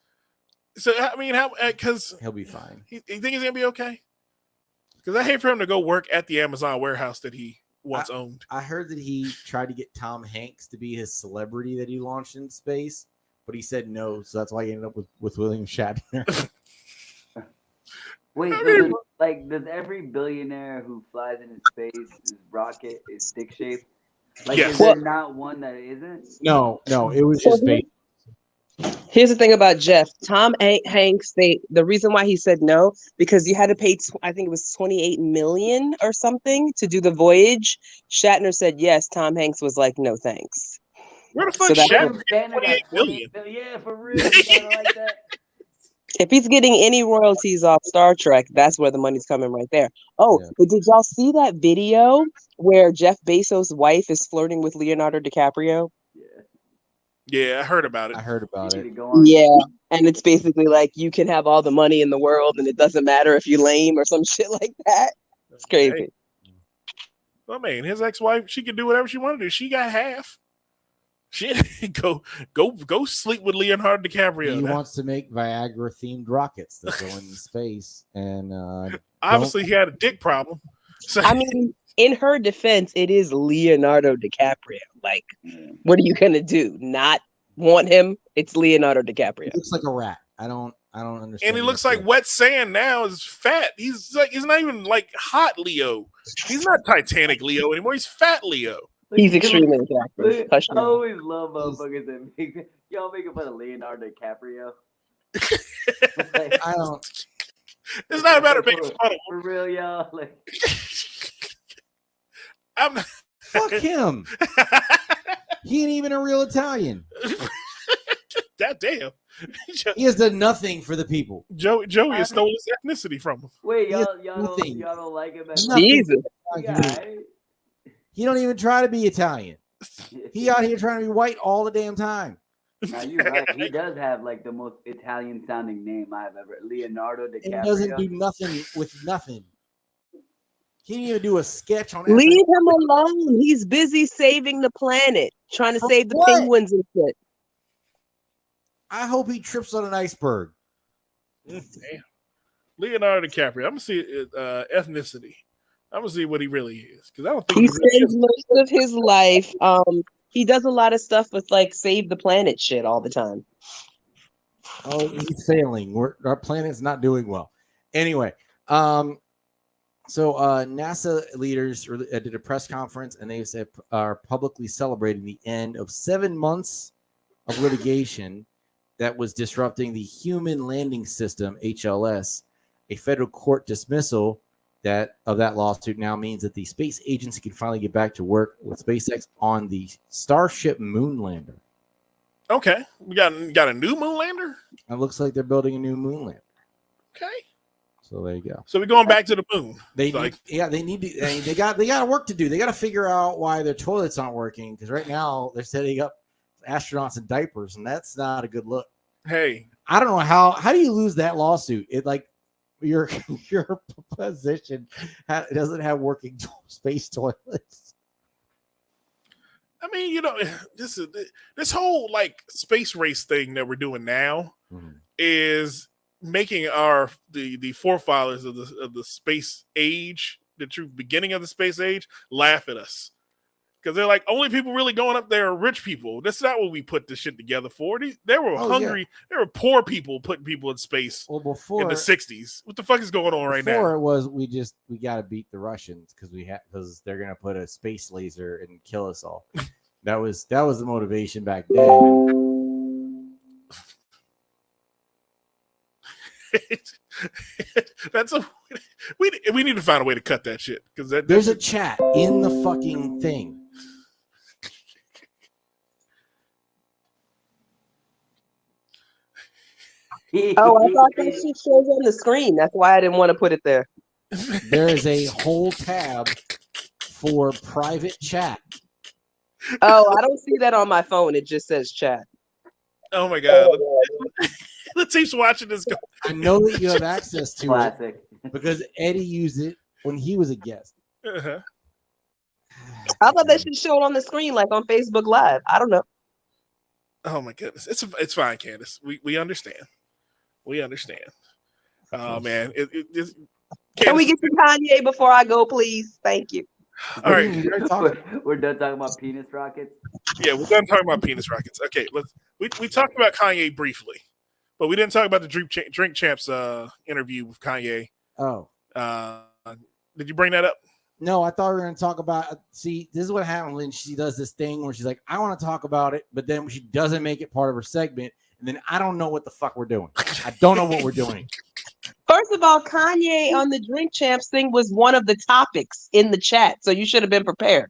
So I mean, how? Because He'll be fine. you think he's gonna be okay? Because I hate for him to go work at the Amazon warehouse that he once owned. I heard that he tried to get Tom Hanks to be his celebrity that he launched in space, but he said no, so that's why he ended up with William Shatner. Wait, I so mean- does every billionaire who flies into space, his rocket is dick shaped? Like, Yes. is there not one that isn't? No, it was just bait. Here's the thing about Jeff. Tom Hanks, the reason why he said no, because you had to pay, I think it was 28 million or something to do the voyage. Shatner said yes. Tom Hanks was like, no, thanks. Where the fuck So that- Shatner get Shatner got 28 million? Yeah, for real. You gotta like that. If he's getting any royalties off Star Trek, that's where the money's coming right there. Oh, Yeah. but did y'all see that video where Jeff Bezos' wife is flirting with Leonardo DiCaprio? Yeah, I heard about it. I heard about You it. need to go on. Yeah. And it's basically like you can have all the money in the world and it doesn't matter if you're lame or some shit like that. It's crazy. Hey. Well, man, his ex-wife, she can do whatever she want to do. She got half. She go sleep with Leonardo DiCaprio. He now. wants to make Viagra themed rockets that go into space, and Obviously, he had a dick problem. So I mean, in her defense, it is Leonardo DiCaprio. Like, what are you gonna do? Not want him? It's Leonardo DiCaprio. he looks like a rat. I don't understand. and he looks this like shit. wet sand now. Is fat. He's not even like hot Leo. He's not Titanic Leo anymore. He's fat Leo. He's extremely attractive. Look, Hush I now. always love motherfuckers that make y'all making fun of Leonardo DiCaprio. Like, I don't. It's not about making fun of him. for real, y'all. Like, I'm not. Fuck him. He ain't even a real Italian. God damn. He has done nothing for the people. Joey has stole his ethnicity from him. wait, He has y'all nothing. don't like him at Nothing. Jesus. Yeah, He don't even try to be Italian. He out here trying to be white all the damn time. Now you're right. He does have like the most Italian sounding name I've ever. Leonardo He doesn't DiCaprio. do nothing with nothing. He didn't even do a sketch on Leave him alone. He's busy saving the planet, trying to For save the what? penguins and shit. I hope he trips on an iceberg. Damn. Leonardo DiCaprio. I'm gonna see ethnicity. I'm gonna see what he really is because I don't think He he really spends is. most of his life. He does a lot of stuff with like save the planet shit all the time. Oh, he's failing. Our planet's not doing well. Anyway, so NASA leaders did a press conference and they said are publicly celebrating the end of 7 months of litigation that was disrupting the Human Landing System (HLS). A federal court dismissal of that lawsuit now means that the space agency can finally get back to work with SpaceX on the Starship moon lander. Okay, we got a new moon lander. It looks like they're building a new moon lander. Okay, So there you go. so we're going back to the moon. They So, like, they need to. They got work to do. They got to figure out why their toilets aren't working because right now they're setting up astronauts in diapers, and that's not a good look. hey, I don't know how do you lose that lawsuit? It like your position doesn't have working space toilets. I mean, you know, this whole like space race thing that we're doing now is making the forefathers of the space age, the true beginning of the space age, laugh at us. Because they're like, only people really going up there are rich people. That's not what we put this shit together for. There were hungry, there were poor people putting people in space Well, before in the 60s. What the fuck is going on right before now? it was we got to beat the Russians because they're gonna put a space laser and kill us all. that was the motivation back then. That's we need to find a way to cut that shit because There's a chat in the fucking thing. Oh, I thought that shit shows on the screen. That's why I didn't want to put it there. There is a whole tab for private chat. Oh, I don't see that on my phone. It just says chat. Oh my god, Latif's watching this. I know that you have access to Classic. it because Eddie used it when he was a guest. Uh-huh. How about that shit showed on the screen like on Facebook Live? I don't know. Oh my goodness, it's fine, Candace. We understand. We understand. Oh man, Can we get to Kanye before I go, please? Thank you. All right, We're done talking about penis rockets. yeah, we're done talking about penis rockets. Okay, we talked about Kanye briefly, but we didn't talk about the Drink Champs interview with Kanye. Oh, did you bring that up? no, I thought we were going to talk about. See, this is what happens when she does this thing where she's like, "I want to talk about it," but then she doesn't make it part of her segment, and then I don't know what the fuck we're doing. I don't know what we're doing. First of all, Kanye on the Drink Champs thing was one of the topics in the chat, so you should have been prepared.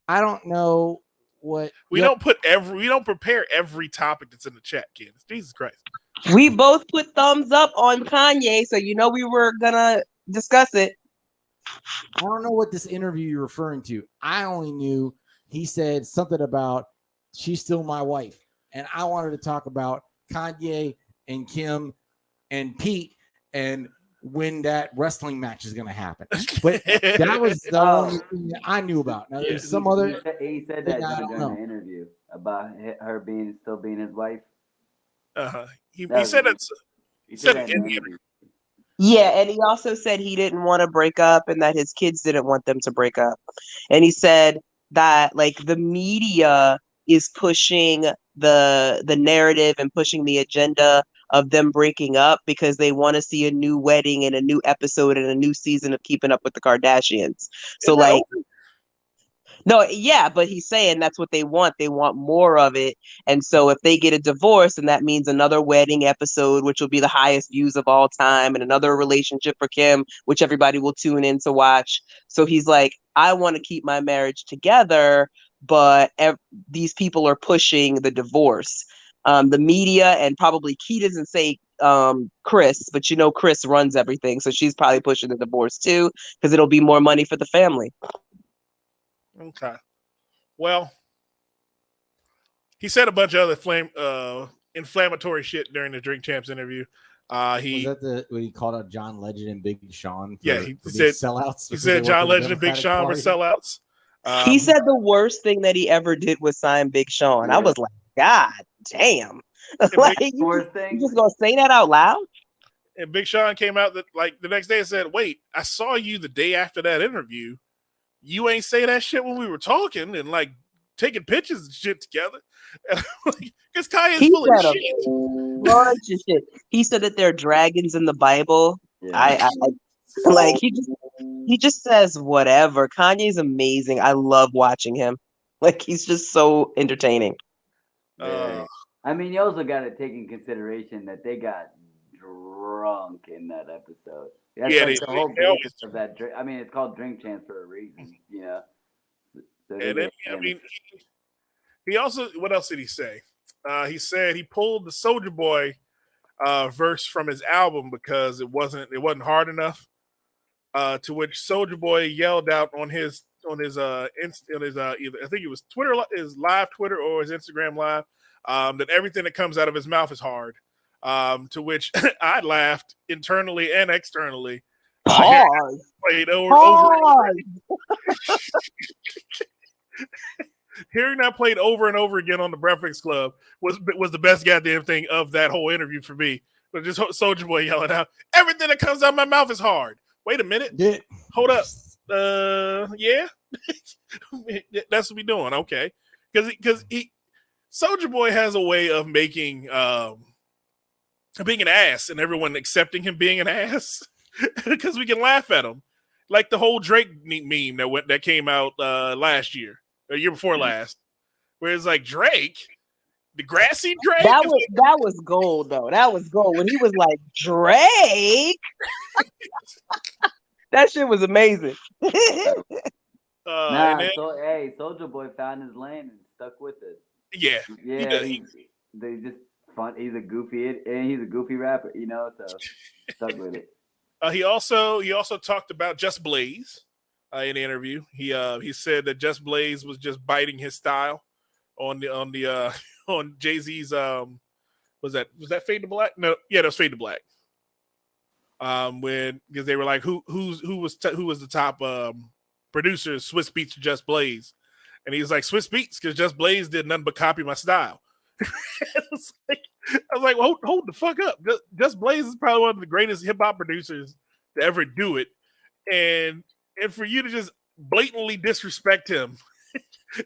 I don't know what we don't prepare every topic that's in the chat, Candace. Jesus Christ. We both put thumbs up on Kanye, so you know we were gonna discuss it. I don't know what this interview you're referring to. I only knew he said something about she's still my wife, and I wanted to talk about Kanye and Kim and Pete and when that wrestling match is going to happen. But that was the only thing that I knew about. Now there's some other. He said that during the interview about her still being his wife. He said it. He said it in the interview. Yeah, and he also said he didn't want to break up and that his kids didn't want them to break up. And he said that like the media is pushing the narrative and pushing the agenda of them breaking up because they want to see a new wedding and a new episode and a new season of Keeping Up with the Kardashians. So like no, yeah, but he's saying that's what they want. They want more of it. And so if they get a divorce, and that means another wedding episode, which will be the highest views of all time, and another relationship for Kim, which everybody will tune in to watch. So he's like, I want to keep my marriage together, but these people are pushing the divorce. The media and probably Key doesn't say Chris, but you know Chris runs everything. So she's probably pushing the divorce too, because it'll be more money for the family. Okay. Well, he said a bunch of other inflammatory shit during the Drink Champs interview. Was that when he called out John Legend and Big Sean? Yeah, he said sellouts. He said John Legend and Big Sean were sellouts. He said the worst thing that he ever did was sign Big Sean. I was like, God damn. Like, you just gonna say that out loud? And Big Sean came out like the next day and said, "Wait, I saw you the day after that interview. You ain't say that shit when we were talking and like taking pictures and shit together." Because Kanye's full of shit. Bunch of shit. He said that there are dragons in the Bible. Yeah. I like he just says whatever. Kanye's amazing. I love watching him. Like he's just so entertaining. I mean, you also got to take in consideration that they got drunk in that episode. That's like the whole basis of that drink. I mean, it's called Drink Champs for a reason, you know. So and then, I mean, he also, what else did he say? He said he pulled the Soulja Boy verse from his album because it wasn't hard enough. To which Soulja Boy yelled out on his either I think it was Twitter, his live Twitter or his Instagram live, that everything that comes out of his mouth is hard. To which I laughed internally and externally. Hard. Played over. Hearing that played over and over again on the Breakfast Club was the best goddamn thing of that whole interview for me. But just Soulja Boy yelling out, "Everything that comes out of my mouth is hard." Wait a minute. Yeah. Hold up. Yeah. That's what we doing. Okay. Because Soulja Boy has a way of making being an ass and everyone accepting him being an ass because we can laugh at him. Like the whole Drake meme that came out last year, or year before last, where it's like Drake, the grassy Drake. That was gold though. That was gold when he was like Drake. That shit was amazing. Soulja Boy found his lane and stuck with it. Yeah, they just fun. He's a goofy rapper, you know. So stuck with it. He also talked about Just Blaze in the interview. He said that Just Blaze was just biting his style on Jay-Z's was that Fade to Black? No, yeah, that was Fade to Black. Because they were like, who was the top producer is Swiss Beats or Just Blaze. And he was like, Swiss Beats, because Just Blaze did nothing but copy my style. I was like, well, hold the fuck up. Just Blaze is probably one of the greatest hip hop producers to ever do it. And for you to just blatantly disrespect him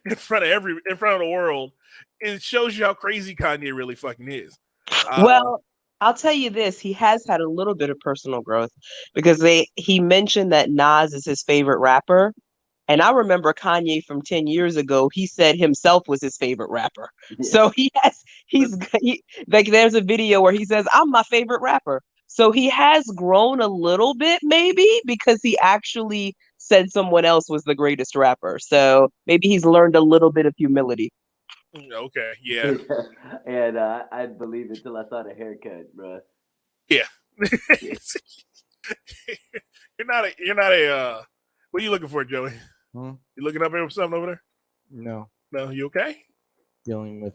in front of the world, it shows you how crazy Kanye really fucking is. Well, I'll tell you this, he has had a little bit of personal growth because he mentioned that Nas is his favorite rapper. And I remember Kanye from 10 years ago, he said himself was his favorite rapper. Yeah. So he's like, there's a video where he says, I'm my favorite rapper. So he has grown a little bit, maybe, because he actually said someone else was the greatest rapper. So maybe he's learned a little bit of humility. Okay, yeah. And I believe it till I saw the haircut, bro. Yeah. You're not a what are you looking for, Joey? You looking up something over there? No, you okay? Dealing with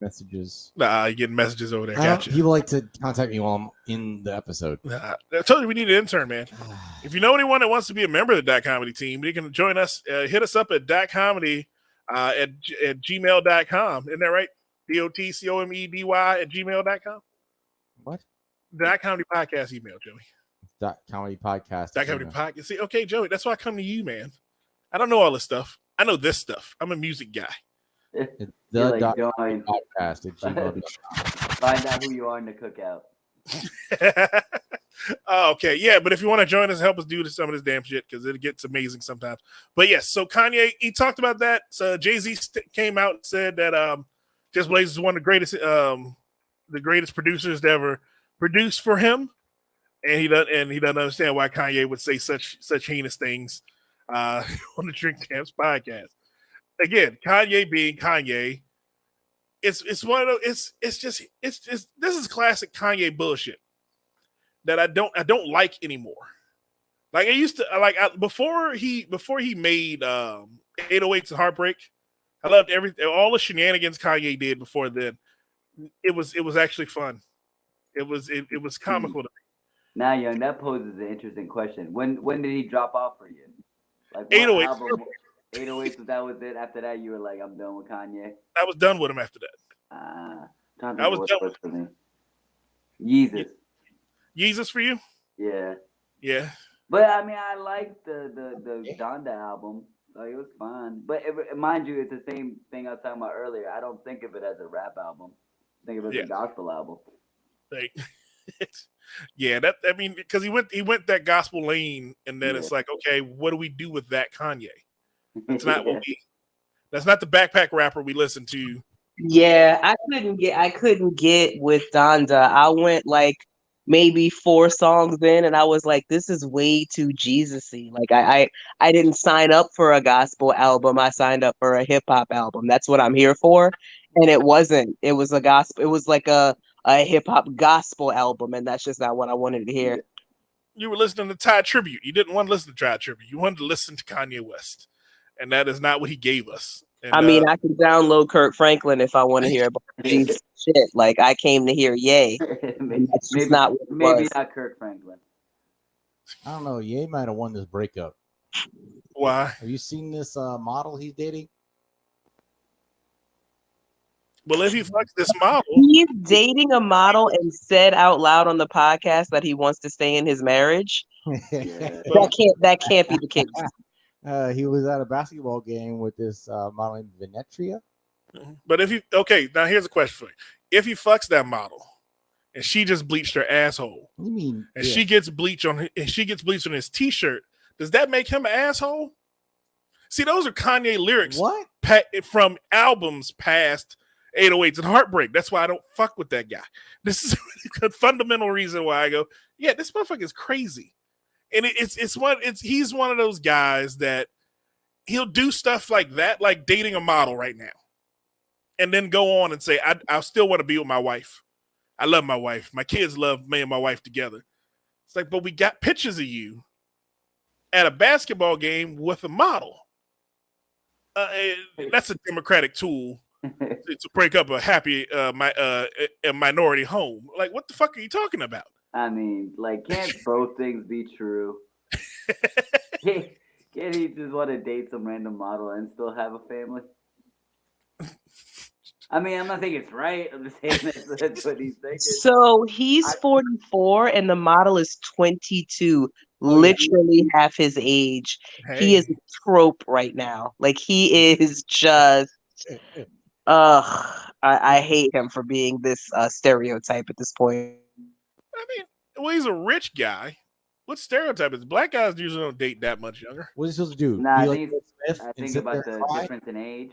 messages. Nah, you're getting messages over there. Gotcha. People like to contact me while I'm in the episode. I told you we need an intern, man. If you know anyone that wants to be a member of the Dot Comedy team, you can join us. Hit us up at dotcomedy at gmail.com. Isn't that right? DOTCOMEDY@gmail.com. What? Dot Comedy Podcast email, Joey. Dot Comedy Podcast. Dot Comedy Podcast. See, okay, Joey, that's why I come to you, man. I don't know all this stuff. I know this stuff. I'm a music guy. It's the like Dot Comedy Podcast at gmail.com. Find out who you are in the cookout. Okay, yeah, but if you want to join us, help us do some of this damn shit because it gets amazing sometimes. But yes, so Kanye, he talked about that. So Jay-Z came out and said that Just Blaze is one of the greatest producers to ever produce for him, and he doesn't understand why Kanye would say such heinous things on the Drink Champs podcast. Again, Kanye being Kanye, it's one of those. It's just this is classic Kanye bullshit that I don't like anymore. Like I used to before he made 808s and Heartbreak. I loved all the shenanigans Kanye did before then. It was actually fun. It was comical to me. Now, Young, that poses an interesting question. When did he drop off for you? Like 808s. 808s, that was it. After that, you were like, I'm done with Kanye. I was done with him after that. I was done with him. Yeezus. Yeezus for you? Yeah. Yeah. But I mean, I liked the Donda album. Like it was fun. But mind you, it's the same thing I was talking about earlier. I don't think of it as a rap album. I think of it as a gospel album. Like, yeah, because he went that gospel lane, and then it's like, okay, what do we do with that Kanye? That's not that's not the backpack rapper we listen to. Yeah, I couldn't get with Donda. I went like maybe 4 songs in, and I was like, this is way too Jesus-y. Like I didn't sign up for a gospel album. I signed up for a hip hop album. That's what I'm here for. And it wasn't. It was a gospel. It was like a hip hop gospel album, and that's just not what I wanted to hear. You were listening to Ty Tribute. You didn't want to listen to Ty Tribute. You wanted to listen to Kanye West, and that is not what he gave us. And, I mean, I can download Kirk Franklin if I want to hear about these shit. Like I came to hear Ye. maybe not Kirk Franklin. I don't know. Ye might have won this breakup. Why? Have you seen this model he's dating? Well, if he fucks this model, he's dating a model and said out loud on the podcast that he wants to stay in his marriage. That can't be the case. He was at a basketball game with this model named Venetria. But now here's a question for you. If he fucks that model and she just bleached her asshole, what do you mean? And she gets bleach on his t-shirt, does that make him an asshole? See, those are Kanye lyrics. What? From albums past 808s and Heartbreak. That's why I don't fuck with that guy. This is a fundamental reason why I go, yeah, this motherfucker is crazy. And he's one of those guys that he'll do stuff like that, like dating a model right now, and then go on and say, I still want to be with my wife. I love my wife. My kids love me and my wife together. It's like, but we got pictures of you at a basketball game with a model. That's a democratic tool to break up a happy a minority home. Like, what the fuck are you talking about? I mean, like, can't both things be true? Can't Can he just want to date some random model and still have a family? I mean, I'm not saying it's right. I'm just saying that's what he's thinking. So he's 44 and the model is 22, Oh, yeah. literally half his age. He is a trope right now. Like he is just I hate him for being this stereotype at this point. I mean, well, he's a rich guy. What stereotype is black guys usually don't date that much younger? What is he supposed to do? Nah, Be I like think, Will Smith I and think sit about there the and cry? difference in age.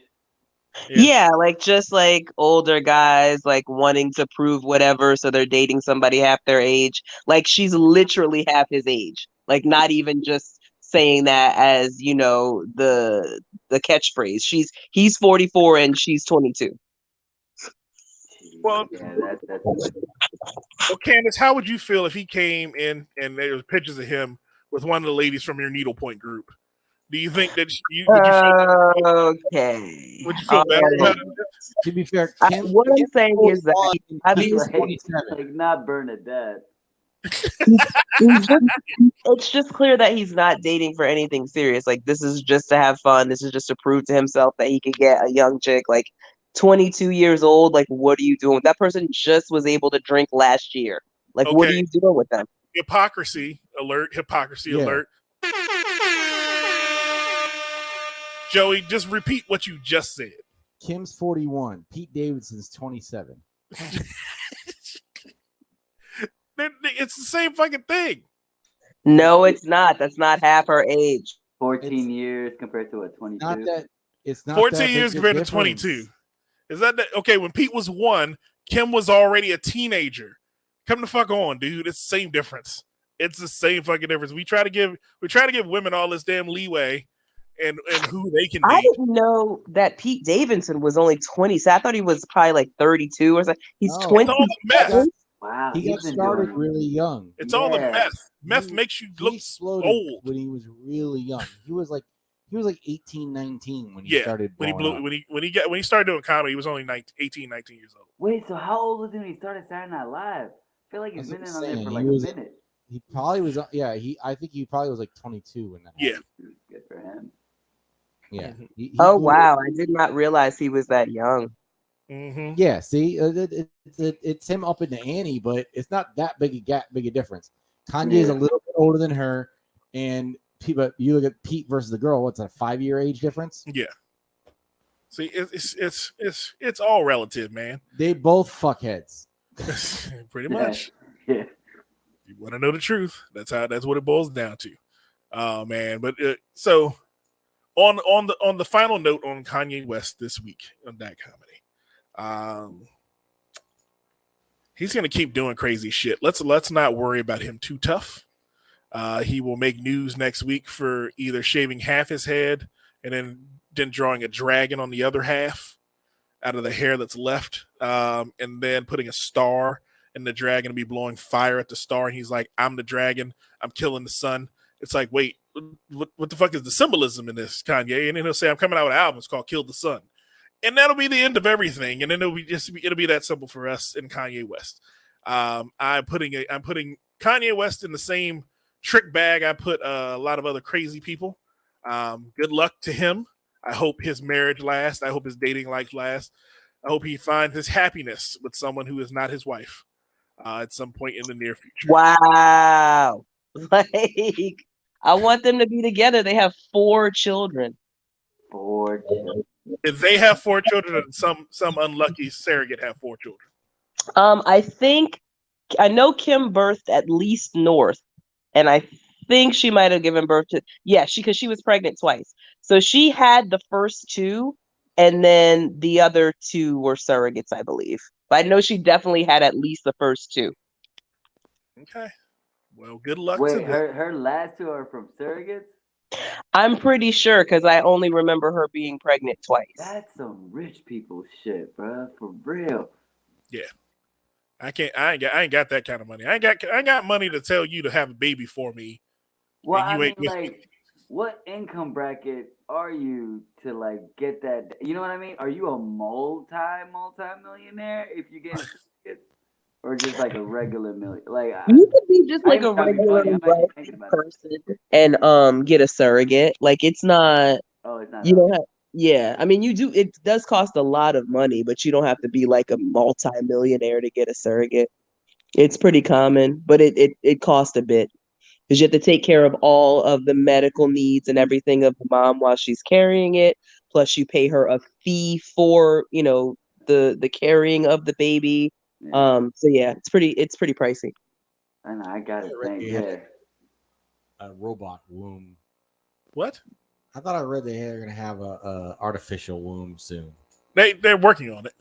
Yeah, like just like older guys like wanting to prove whatever, so they're dating somebody half their age. Like she's literally half his age. Like not even just saying that as, you know, the catchphrase. He's 44 and she's 22. Well, Yeah, that's well, Candace, how would you feel if he came in and there was pictures of him with one of the ladies from your needlepoint group? Do you think that Okay. would you feel better about it? To be fair, Kim, What I'm saying is that he's obviously 27. like not Bernadette. it's just clear that he's not dating for anything serious. Like this is just to have fun. This is just to prove to himself that he could get a young chick. Like 22 years old. Like what are you doing? That person just was able to drink last year. Like what are Okay. you doing with them? Hypocrisy alert. Hypocrisy Yeah. alert. Joey, just repeat what you just said. Kim's 41. Pete Davidson's 27. It's the same fucking thing. No, it's not. That's not half her age. 14 years compared to a 22. Not that it's not 14 that big years a compared to difference. 22. Is that okay? When Pete was 1, Kim was already a teenager. Come the fuck on, dude. It's the same difference. It's the same fucking difference. We try to give women all this damn leeway and who they can I date. didn't know that Pete Davidson was only 20. So I thought he was probably like 32 or something. He's No. 20. It's all the meth. Wow, He got he's been started doing- really young. It's all the Yeah. meth. Meth makes you He look exploded old. when he was really young. He was like 18, 19 when he Yeah, started when he blowing blew up. when he started doing comedy, he was only 18, 19 years old. Wait, so how old was he when he started Saturday Night Live? I feel like he's That's been in what on I'm there for saying. like He a was- minute. He probably was. Yeah, I think he probably was like 22 when that. Yeah. happened. Good for him. Yeah. Mhm. He Oh blew- wow, I did not realize he was that young. Mm-hmm. Yeah. See, it's him up in the ante, but it's not that big a difference. Kanye is a Yeah. little bit older than her, and but you look at Pete versus the girl. What's a 5-year age difference? Yeah. See, it's all relative, man. They both fuckheads. Pretty much. Yeah. You want to know the truth? That's what it boils down to. Oh man, but so on the final note on Kanye West this week on that comedy, he's gonna keep doing crazy shit. Let's not worry about him too tough. He will make news next week for either shaving half his head and then drawing a dragon on the other half out of the hair that's left, and then putting a star and the dragon will be blowing fire at the star. And he's like, I'm the dragon. I'm killing the sun. It's like, wait, what the fuck is the symbolism in this, Kanye? And then he'll say, I'm coming out with an album. It's called Kill the Sun. And that'll be the end of everything. And then it'll be that simple for us and Kanye West. I'm putting Kanye West in the same trick bag I put a lot of other crazy people. Good luck to him. I hope his marriage lasts. I hope his dating life lasts. I hope he finds his happiness with someone who is not his wife at some point in the near future. Wow. Like, I want them to be together. They have 4 children. 4 children. If they have 4 children, and some unlucky surrogate have 4 children. I know Kim birthed at least North, and I think she might have given birth to because she was pregnant twice. So she had the first 2, and then the other 2 were surrogates, I believe. But I know she definitely had at least the first 2. Okay. Well, good luck to Wait, them. her last 2 are from surrogates? I'm pretty sure because I only remember her being pregnant twice. That's some rich people shit, bro. For real. Yeah. I ain't got that kind of money. I ain't got money to tell you to have a baby for me. Well, and I you mean, ain't with me. like, what income bracket are you to like get that? You know what I mean? Are you a multi-millionaire if you get? or just like a regular million? Like You could be just like a I might be regular funny, I might be thinking about it. person and get a surrogate. Like it's not Oh, it's not. you don't have yeah. I mean you do it does cost a lot of money, but you don't have to be like a multi-millionaire to get a surrogate. It's pretty common, but it costs a bit. Because you have to take care of all of the medical needs and everything of the mom while she's carrying it. Plus, you pay her a fee for the carrying of the baby. Yeah. So yeah, it's pretty pricey. I know. I got it. Thank Yeah. you. A robot womb. What? I thought I read they're gonna have a artificial womb soon. They're working on it.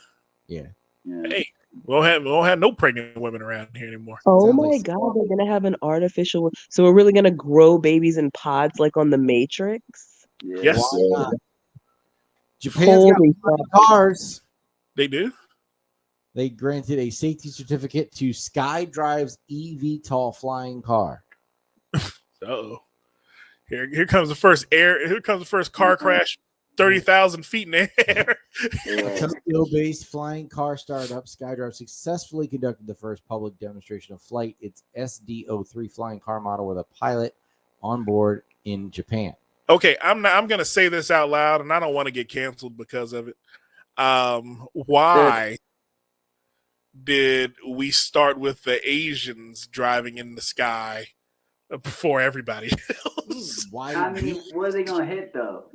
Yeah. Yeah. Hey, we don't have no pregnant women around here anymore. Oh Sounds my like God, they're gonna have an artificial. So we're really gonna grow babies in pods like on the Matrix. Yeah. Yes. Why not? Japan's got Holy flying fuck. cars. They do. They granted a safety certificate to SkyDrive's eVTOL flying car. Uh-oh. Here comes the first car crash, 30,000 feet in the air. Yeah. Tokyo-based flying car startup SkyDrive successfully conducted the first public demonstration of flight. Its SD03 flying car model with a pilot on board in Japan. Okay, I'm gonna say this out loud, and I don't want to get canceled because of it. Why did we start with the Asians driving in the sky before everybody else? Why I did mean, what are they gonna hit though?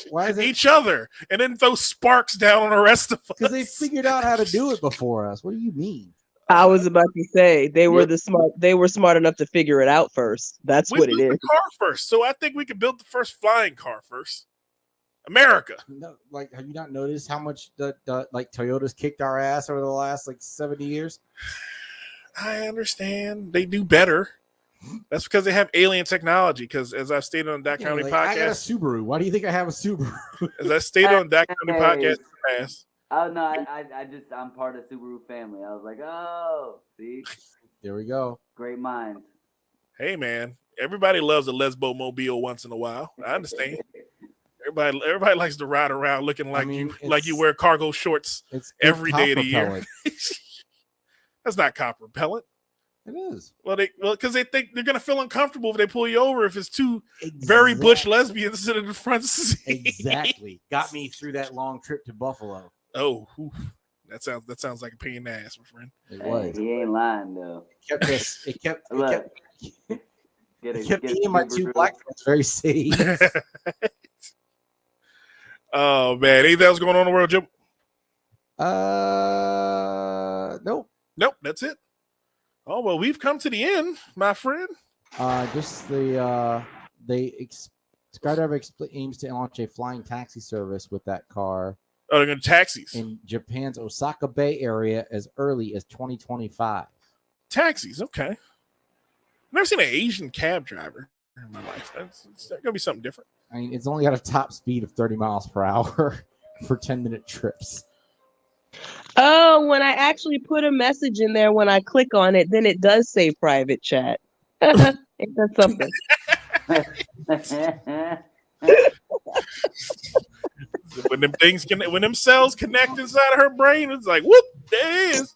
why is it? Each other, and then throw sparks down on the rest of us. Because they figured out how to do it before us. What do you mean? I was about to say they were smart enough to figure it out first. That's We what it built is. the car first, so I think we could build the first flying car first. America. No, like, have you not noticed how much the Toyota's kicked our ass over the last 70 years? I understand they do better. That's because they have alien technology. Because as I've stated on that Yeah, Comedy I got a podcast, Subaru. Why do you think I have a Subaru? as I stated on that Comedy podcast in the past, Oh no, I'm part of Subaru family. I was like, oh, see, There we go. great minds. hey man, everybody loves a Lesbo mobile once in a while. I understand. Everybody likes to ride around looking like you it's- wear cargo shorts It's every day of the copper year. pellet. That's not copper pellet. It is. Well, because they think they're gonna feel uncomfortable if they pull you over if it's two very butch lesbians sitting in the front seat. Exactly. Got me through that long trip to Buffalo. Oh, oof. That sounds like a pain in the ass, my friend. It Hey, was. he ain't lying though. It kept Look, get me and my two black friends very safe. Oh man, anything else going on in the world, Jim? Nope. Nope, that's it. Oh well, we've come to the end, my friend. Just SkyDrive aims to launch a flying taxi service with that car Oh, they're gonna taxis. in Japan's Osaka Bay area as early as 2025. Taxis, okay. I've never seen an Asian cab driver in my life. It's gonna be something different. I mean, it's only got a top speed of 30 miles per hour for 10-minute trips. Oh, when I actually put a message in there, when I click on it, then it does say private chat. Ain't that something? When them cells connect inside of her brain, it's like whoop, there it is.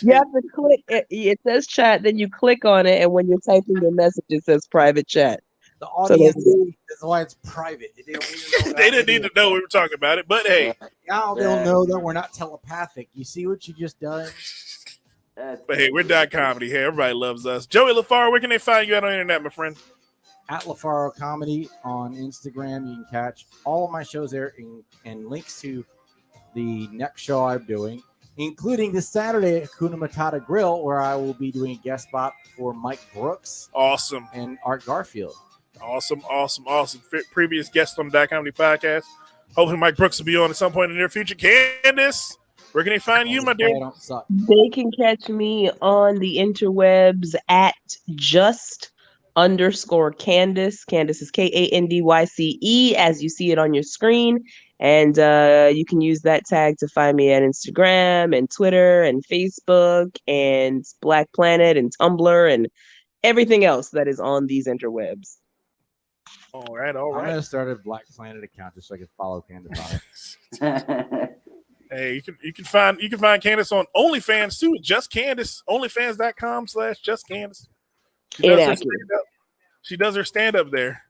You have to click. It says chat, then you click on it, and when you're typing the message, it says private chat. The audience is why it's private. They They didn't need to know we were talking about it, but hey. Now they'll know that we're not telepathic. You see what you just done? But hey, we're Dot Comedy. Hey, everybody loves us. Joey LaFaro, where can they find you at on the internet, my friend? At LaFaro Comedy on Instagram. You can catch all of my shows there and links to the next show I'm doing, including this Saturday at Hakuna Matata Grill, where I will be doing a guest spot for Mike Brooks. Awesome. And Art Garfield. Awesome. Previous guest on the Dot Comedy podcast. Hopefully Mike Brooks will be on at some point in the near future. Candace, where can they find you, my dear? They can catch me on the interwebs at just_Candace. Candace is KANDYCE, as you see it on your screen. And you can use that tag to find me at Instagram and Twitter and Facebook and Black Planet and Tumblr and everything else that is on these interwebs. All right. I'm going to start a Black Planet account just so I can follow Candace on it. Hey, you can find Candace on OnlyFans too. Just Candace. OnlyFans.com/Just Candace. She does her stand up there.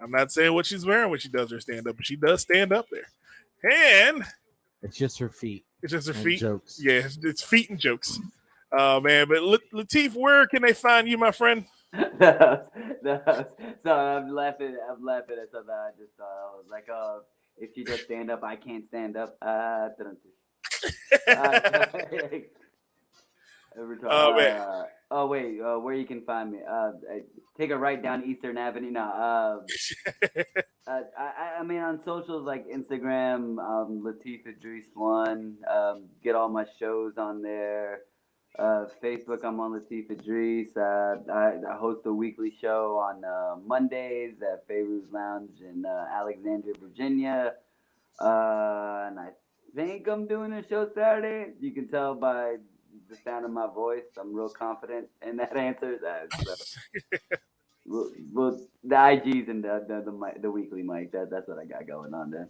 I'm not saying what she's wearing when she does her stand up, but she does stand up there. And it's just her feet. It's just her and feet. Jokes. Yeah, it's feet and jokes. Oh man, but Latif, where can they find you, my friend? So I'm laughing at something I just thought. I was like, if she does stand up, I can't stand up. Where you can find me? Take a right down Eastern Avenue. No, I mean on socials like Instagram, Latif Idris 1. Get all my shows on there. Facebook, I'm on Latif Idris. I host a weekly show on Mondays at Fairuz Lounge in Alexandria, Virginia. And I think I'm doing a show Saturday. You can tell by the sound of my voice. I'm real confident in that answer. Well, the IGs and the weekly mic. That's what I got going on there.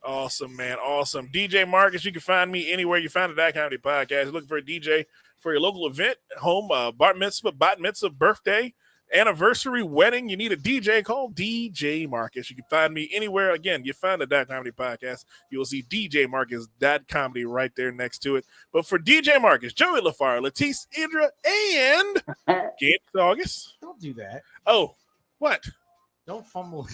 Awesome, man. Awesome. DJ Marcus, you can find me anywhere you find the That Comedy Podcast. Looking for a DJ for your local event, home, bat mitzvah, birthday, anniversary, wedding. You need a DJ, call DJ Marcus. You can find me anywhere. Again, you find the That Comedy Podcast. You will see DJ Marcus, That Comedy right there next to it. But for DJ Marcus, Joey LaFaro, Latisse Idra, and Candace August. Don't do that. Oh, what? Don't fumble.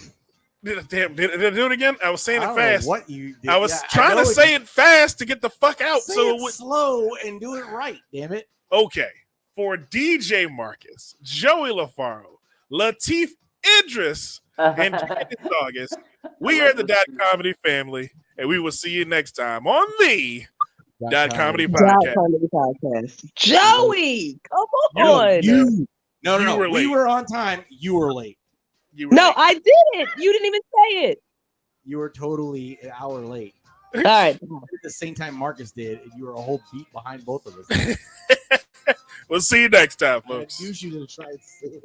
Did I do it again? I was saying it fast. What you did. I was trying to say it fast to get the fuck out. Say so it slow and do it right, damn it. Okay. For DJ Marcus, Joey LaFaro, Latif Idris, and Candace August, we are the That Comedy family, and we will see you next time on the That Comedy Podcast. Joey, come on. We were on time. You were late. No, I didn't. You didn't even say it. You were totally an hour late. All right. At the same time Marcus did, and you were a whole beat behind both of us. We'll see you next time, folks. I used you to try and say it.